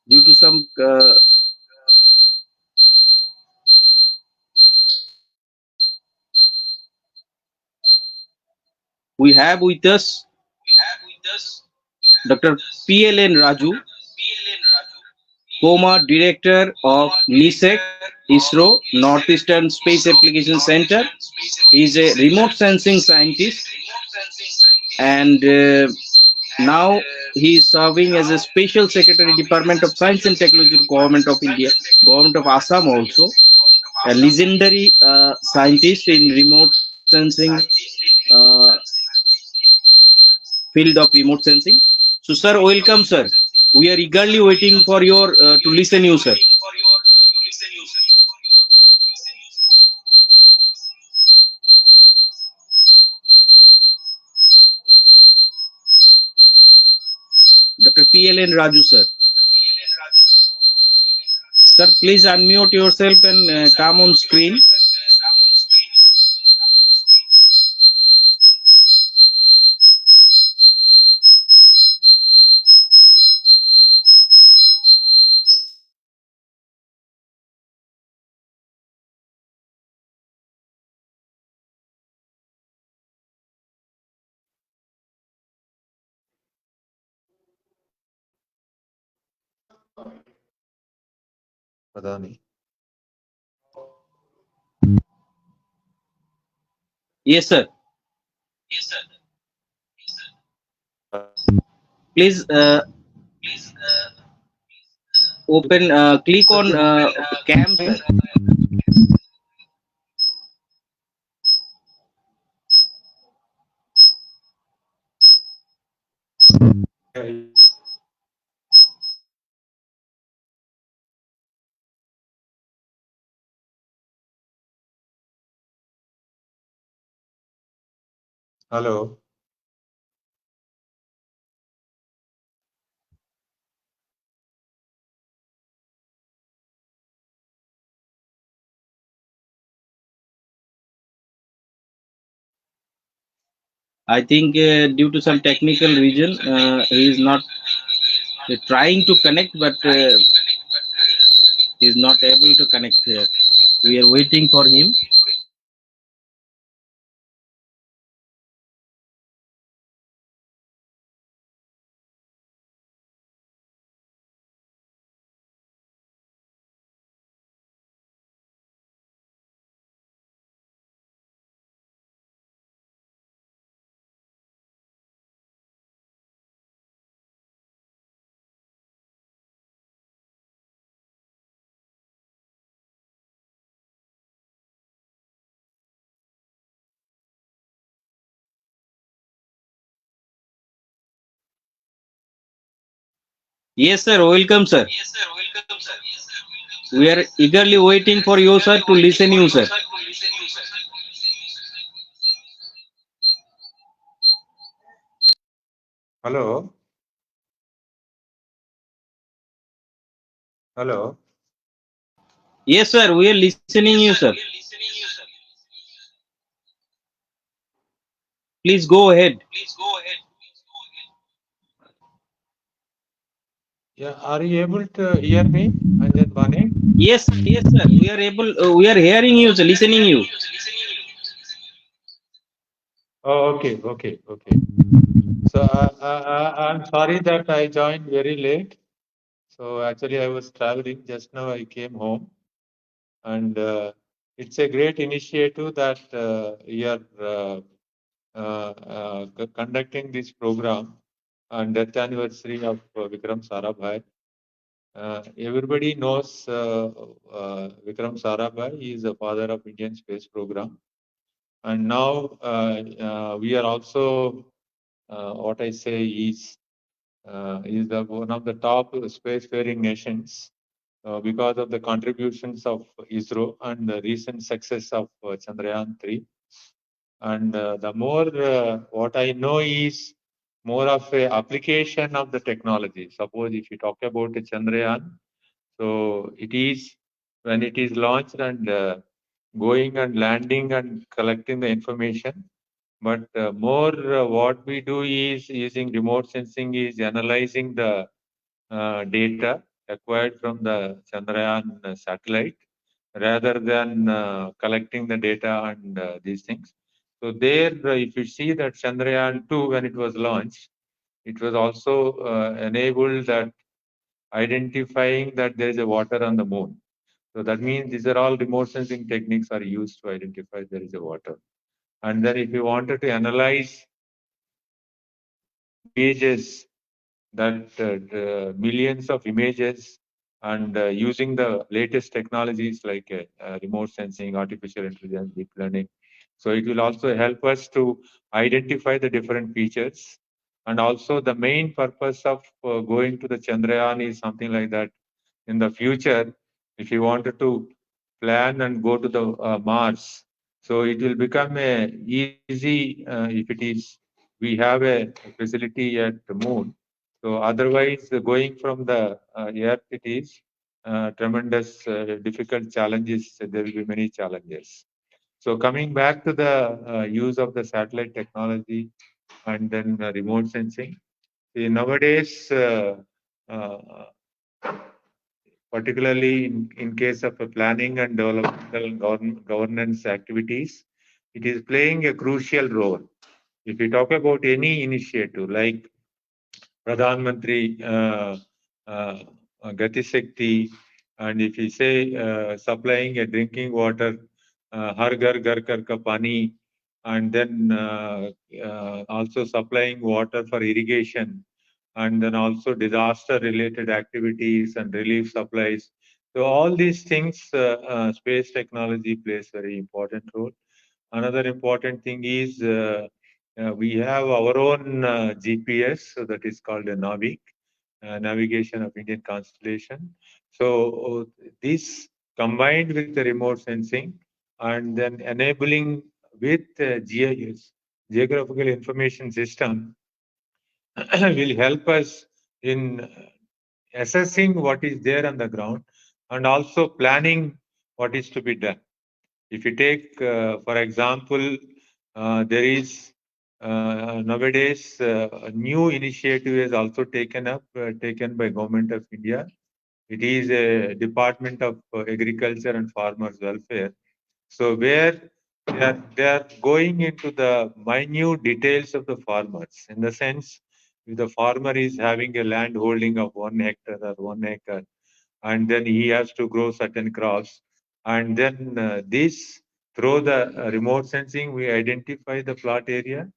Due to some we have with us Dr. PLN Raju, former director of NISEC, ISRO, Northeastern Space Application Center. He is a remote sensing scientist, and now he is serving as a Special Secretary, Department of Science and Technology, Government of India, Government of Assam also. A legendary scientist in remote sensing uh, field of remote sensing. So, sir, welcome, sir. We are eagerly waiting for your to listen you, sir. Dr. PLN Raju, sir. Sir, please unmute yourself and come on screen. पता नहीं. Yes, sir. Please open, click on cam, sir. Hello. I think due to some technical reason, he is not trying to connect, but he is not able to connect here. We are waiting for him. Yes, sir. Welcome, sir. We are eagerly waiting for you, sir, to listen you, sir. Hello. Hello. Yes, sir. We are listening you, sir. Please go ahead. Yeah, are you able to hear me, Anjan Banik? Yes, yes, sir. We are able. We are hearing you, sir. Listening you. Oh, okay. So I'm sorry that I joined very late. So actually I was traveling. Just now I came home, and it's a great initiative that you are conducting this program on death anniversary of Vikram Sarabhai. Everybody knows Vikram Sarabhai. He is the father of Indian space program. And now we are also, what I say is one of the top spacefaring nations because of the contributions of ISRO and the recent success of Chandrayaan 3. And the more, what I know is more of a application of the technology. Suppose if you talk about the Chandrayaan, so it is when it is launched and going and landing and collecting the information. But more what we do is using remote sensing is analyzing the data acquired from the Chandrayaan satellite rather than collecting the data and these things. So there, if you see that Chandrayaan 2, when it was launched, it was also enabled that identifying that there is a water on the moon. So that means these are all remote sensing techniques are used to identify there is a water. And then if you wanted to analyze images, that millions of images, and using the latest technologies like remote sensing, artificial intelligence, deep learning. So it will also help us to identify the different features. And also the main purpose of going to the Chandrayaan is something like that. In the future, if you wanted to plan and go to the Mars, so it will become a easy if it is we have a facility at the moon. So otherwise, going from the Earth, it is tremendous difficult challenges. There will be many challenges. So coming back to the use of the satellite technology and then remote sensing, nowadays, particularly in case of planning and developmental governance activities, it is playing a crucial role. If we talk about any initiative like Pradhan Mantri Gati Shakti, and if we say supplying a drinking water, Har Ghar Ghar Kar Ka Pani, and then also supplying water for irrigation, and then also disaster-related activities and relief supplies. So all these things, space technology plays very important role. Another important thing is we have our own GPS, so that is called a NAVIC, Navigation of Indian Constellation. So this combined with the remote sensing and then enabling with GIS, Geographical Information System, will help us in assessing what is there on the ground and also planning what is to be done. If you take, for example, there is nowadays a new initiative is also taken by Government of India. It is a Department of Agriculture and Farmers Welfare. So where they are going into the minute details of the farmers, in the sense, if the farmer is having a land holding of 1 hectare or 1 acre, and then he has to grow certain crops, and then this through the remote sensing, we identify the plot area,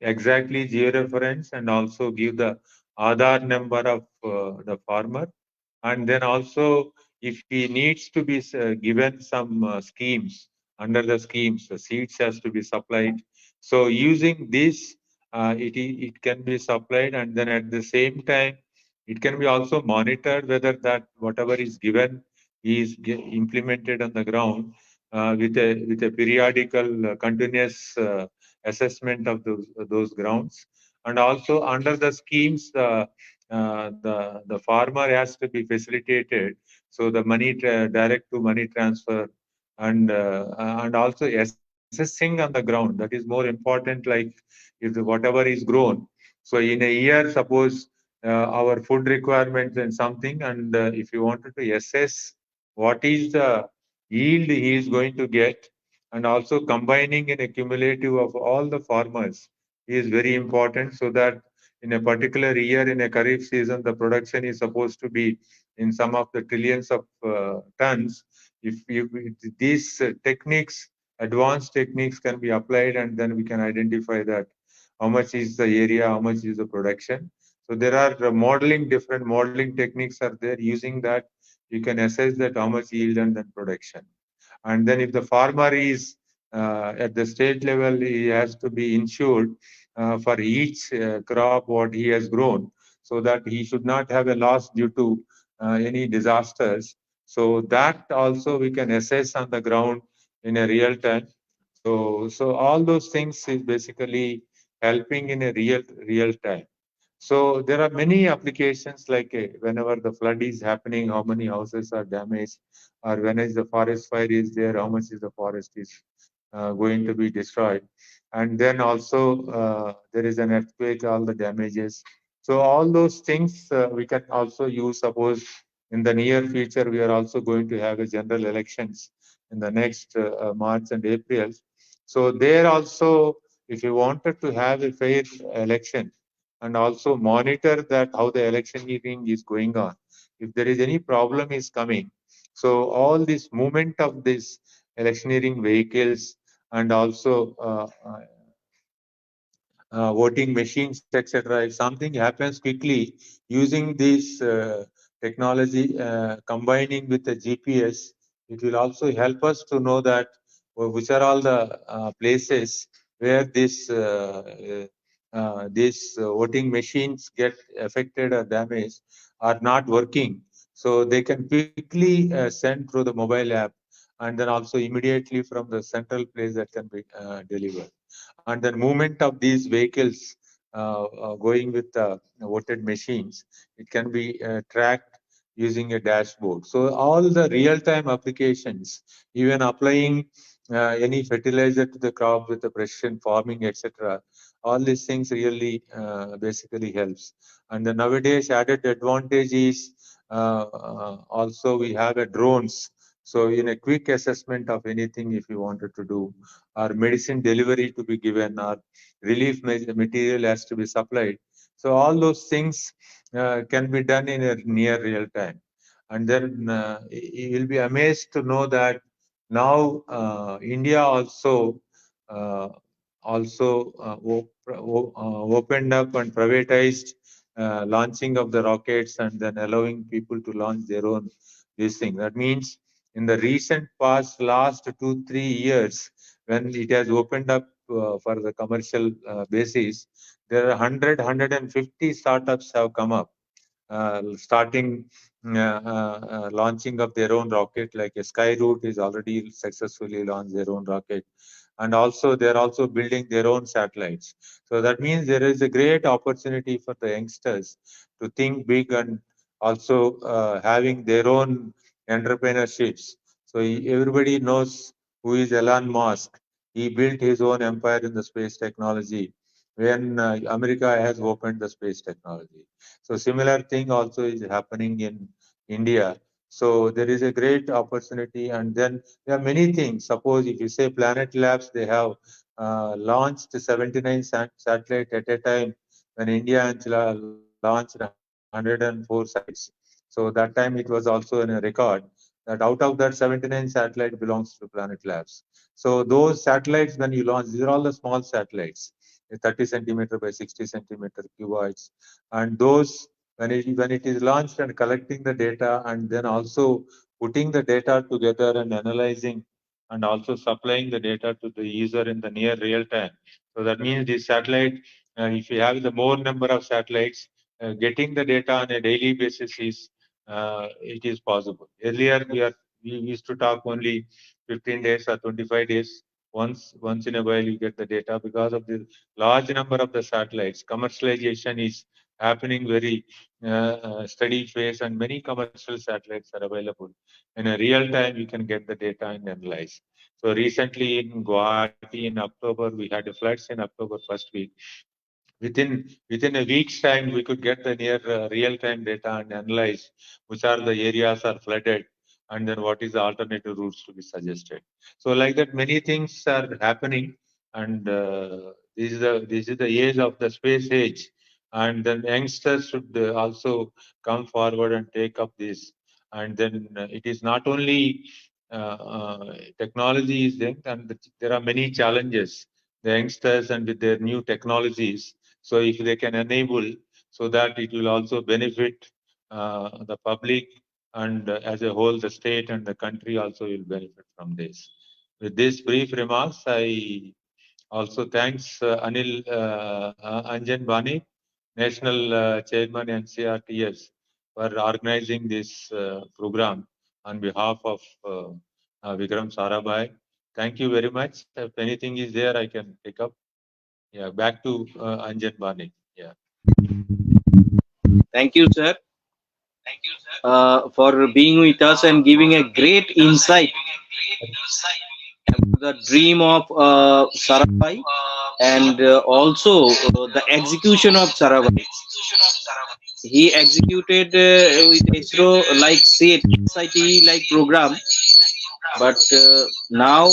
exactly georeference, and also give the Aadhaar number of the farmer, and then also if he needs to be given some schemes, under the schemes, the seeds has to be supplied. So using this, it can be supplied, and then at the same time, it can be also monitored whether that whatever is given is implemented on the ground with a periodical continuous assessment of those grounds. And also under the schemes, the farmer has to be facilitated, so the money direct to money transfer, and also assessing on the ground, that is more important. Like if whatever is grown, so in a year, suppose our food requirements and something, and if you wanted to assess what is the yield he is going to get, and also combining in a cumulative of all the farmers is very important, so that in a particular year, in a Kharif season, the production is supposed to be in some of the trillions of tons. If these techniques, advanced techniques can be applied, and then we can identify that how much is the area, how much is the production. So there are different modeling techniques are there. Using that, you can assess that how much yield and then production. And then if the farmer is at the state level, he has to be insured for each crop what he has grown, so that he should not have a loss due to any disasters. So that also we can assess on the ground in a real time. So all those things is basically helping in a real time. So there are many applications, like whenever the flood is happening, how many houses are damaged, or when is the forest fire is there, how much is the forest is going to be destroyed. And then also there is an earthquake, all the damages. So all those things we can also use. Suppose in the near future, we are also going to have a general elections in the next March and April. So there also, if you wanted to have a fair election, and also monitor that how the electioneering is going on, if there is any problem is coming, so all this movement of this electioneering vehicles, and also voting machines, etc. If something happens quickly using this technology, combining with the GPS, it will also help us to know that which are all the places where these voting machines get affected or damaged are not working. So they can quickly send through the mobile app, and then also immediately from the central place that can be delivered. And the movement of these vehicles going with the voted machines, it can be tracked using a dashboard. So all the real-time applications, even applying any fertilizer to the crop with the precision farming, etc., all these things really basically helps. And the nowadays added advantage is also we have a drones. So in a quick assessment of anything, if you wanted to do, or medicine delivery to be given, or relief material has to be supplied. So all those things can be done in a near real time. And then you will be amazed to know that now India also opened up and privatized launching of the rockets, and then allowing people to launch their own this thing. That means in the recent past, last 2-3 years, when it has opened up for the commercial basis, there are 150 startups have come up, starting launching of their own rocket, like a Skyroot is already successfully launched their own rocket. And also they're also building their own satellites. So that means there is a great opportunity for the youngsters to think big, and also having their own entrepreneurships. So everybody knows who is Elon Musk. He built his own empire in the space technology when America has opened the space technology. So similar thing also is happening in India. So there is a great opportunity, and then there are many things. Suppose if you say Planet Labs, they have launched 79 satellites at a time, when India launched 104 satellites. So that time it was also in a record that out of that 79 satellite belongs to Planet Labs. So those satellites, when you launch, these are all the small satellites, 30 centimeter by 60 centimeter cuboids, and those when it is launched and collecting the data, and then also putting the data together and analyzing, and also supplying the data to the user in the near real time. So that means this satellite, if you have the more number of satellites, getting the data on a daily basis is it is possible. Earlier we used to talk only 15 days or 25 days. Once in a while you get the data. Because of the large number of the satellites, commercialization is happening very steady phase, and many commercial satellites are available. In a real time, you can get the data and analyze. So recently in Guwahati in October, we had the floods in October first week. Within a week's time, we could get the near real-time data and analyze which are the areas are flooded, and then what is the alternative routes to be suggested. So like that, many things are happening, and this is the age of the space age, and then youngsters should also come forward and take up this. And then it is not only technology is there, and there are many challenges. The youngsters and with their new technologies. So if they can enable, so that it will also benefit the public, and as a whole, the state and the country also will benefit from this. With this brief remarks, I also thanks Anjan Banik, National Chairman NCRTS, for organizing this program on behalf of Vikram Sarabhai. Thank you very much. If anything is there, I can pick up. Yeah, back to Anjan Banik. Yeah. Thank you, sir, for being with us and giving a great insight the dream of Sarabhai, and also the execution of Sarabhai. He executed with ISRO like SIT like program, but now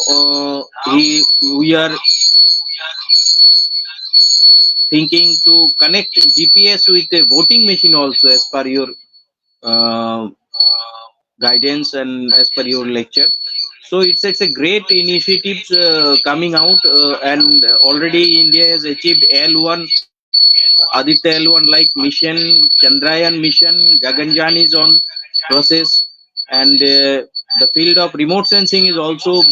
we are thinking to connect GPS with a voting machine also, as per your guidance and as per your lecture. So it's a great initiative coming out, and already India has achieved L1, Aditya L1 like mission, Chandrayaan mission, Gaganyaan is on process, and the field of remote sensing is also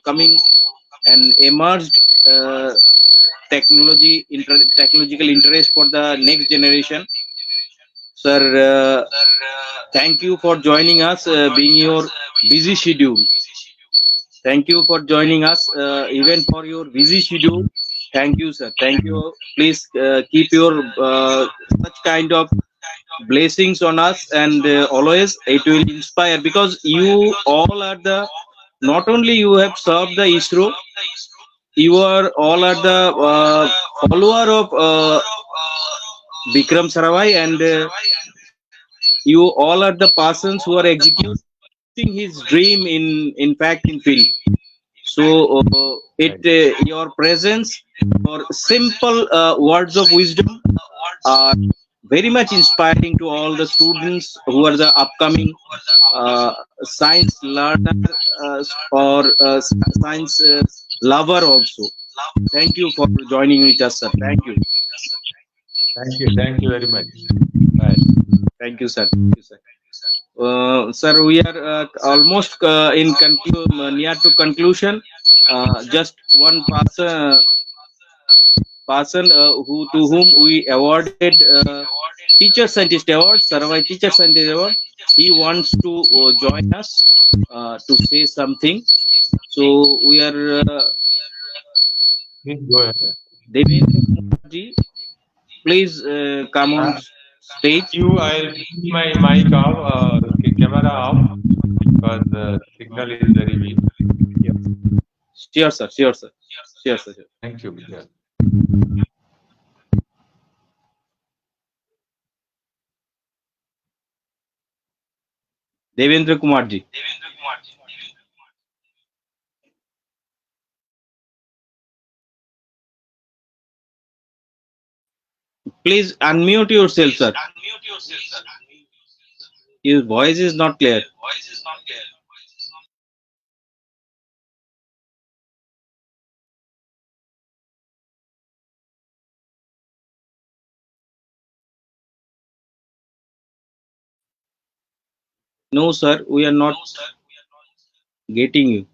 coming and emerged technological interest for the next generation. Sir, thank you for joining us, being your busy schedule. Thank you for joining us, even for your busy schedule. Thank you, sir. Thank you. Please keep your such kind of blessings on us, and always it will inspire, because you all are the, not only you have served the ISRO, you are all are the follower of Vikram Sarabhai, and you all are the persons who are executing his dream in fact in field. So your presence, your simple words of wisdom are very much inspiring to all the students who are the upcoming science learner or science lover also. Thank you for joining with us, sir. Thank you. Thank you very much. Bye. Thank you, sir. Thank you, sir. Sir, we are almost near to conclusion. Just one person to whom we awarded Teacher Scientist Award, Sarabhai Teacher Scientist Award. He wants to join us to say something. So we are Please go ahead. Devendra Kumar ji, please come on stage. I'll keep my mic off, camera off, because the signal is very weak. Sure, sir. Sure, sir. Sure, sir. Thank you. Yeah. Devendra Kumar ji. Please unmute yourself, sir. Your voice is not clear. No, sir, we are not getting you.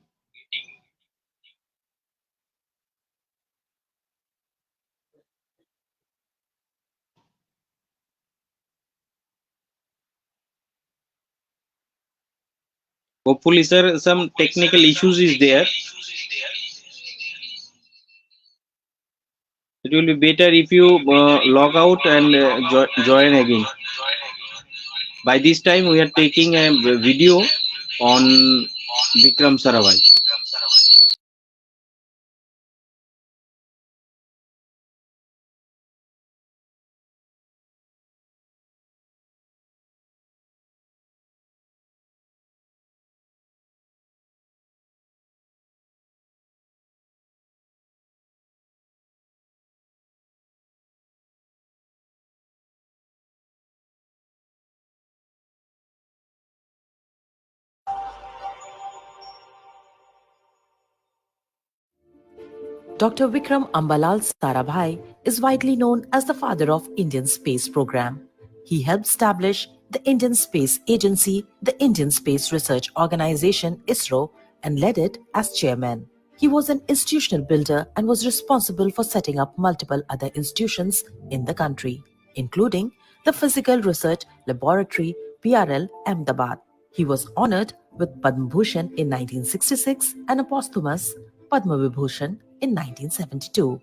Hopefully, sir, some technical issues is there. It will be better if you log out and join again. By this time, we are taking a video on Vikram Sarabhai. Dr. Vikram Ambalal Sarabhai is widely known as the father of Indian space program. He helped establish the Indian Space Agency, the Indian Space Research Organization ISRO, and led it as chairman. He was an institutional builder and was responsible for setting up multiple other institutions in the country, including the Physical Research Laboratory PRL Ahmedabad. He was honored with Padma Bhushan in 1966 and a posthumous Padma Vibhushan in 1972.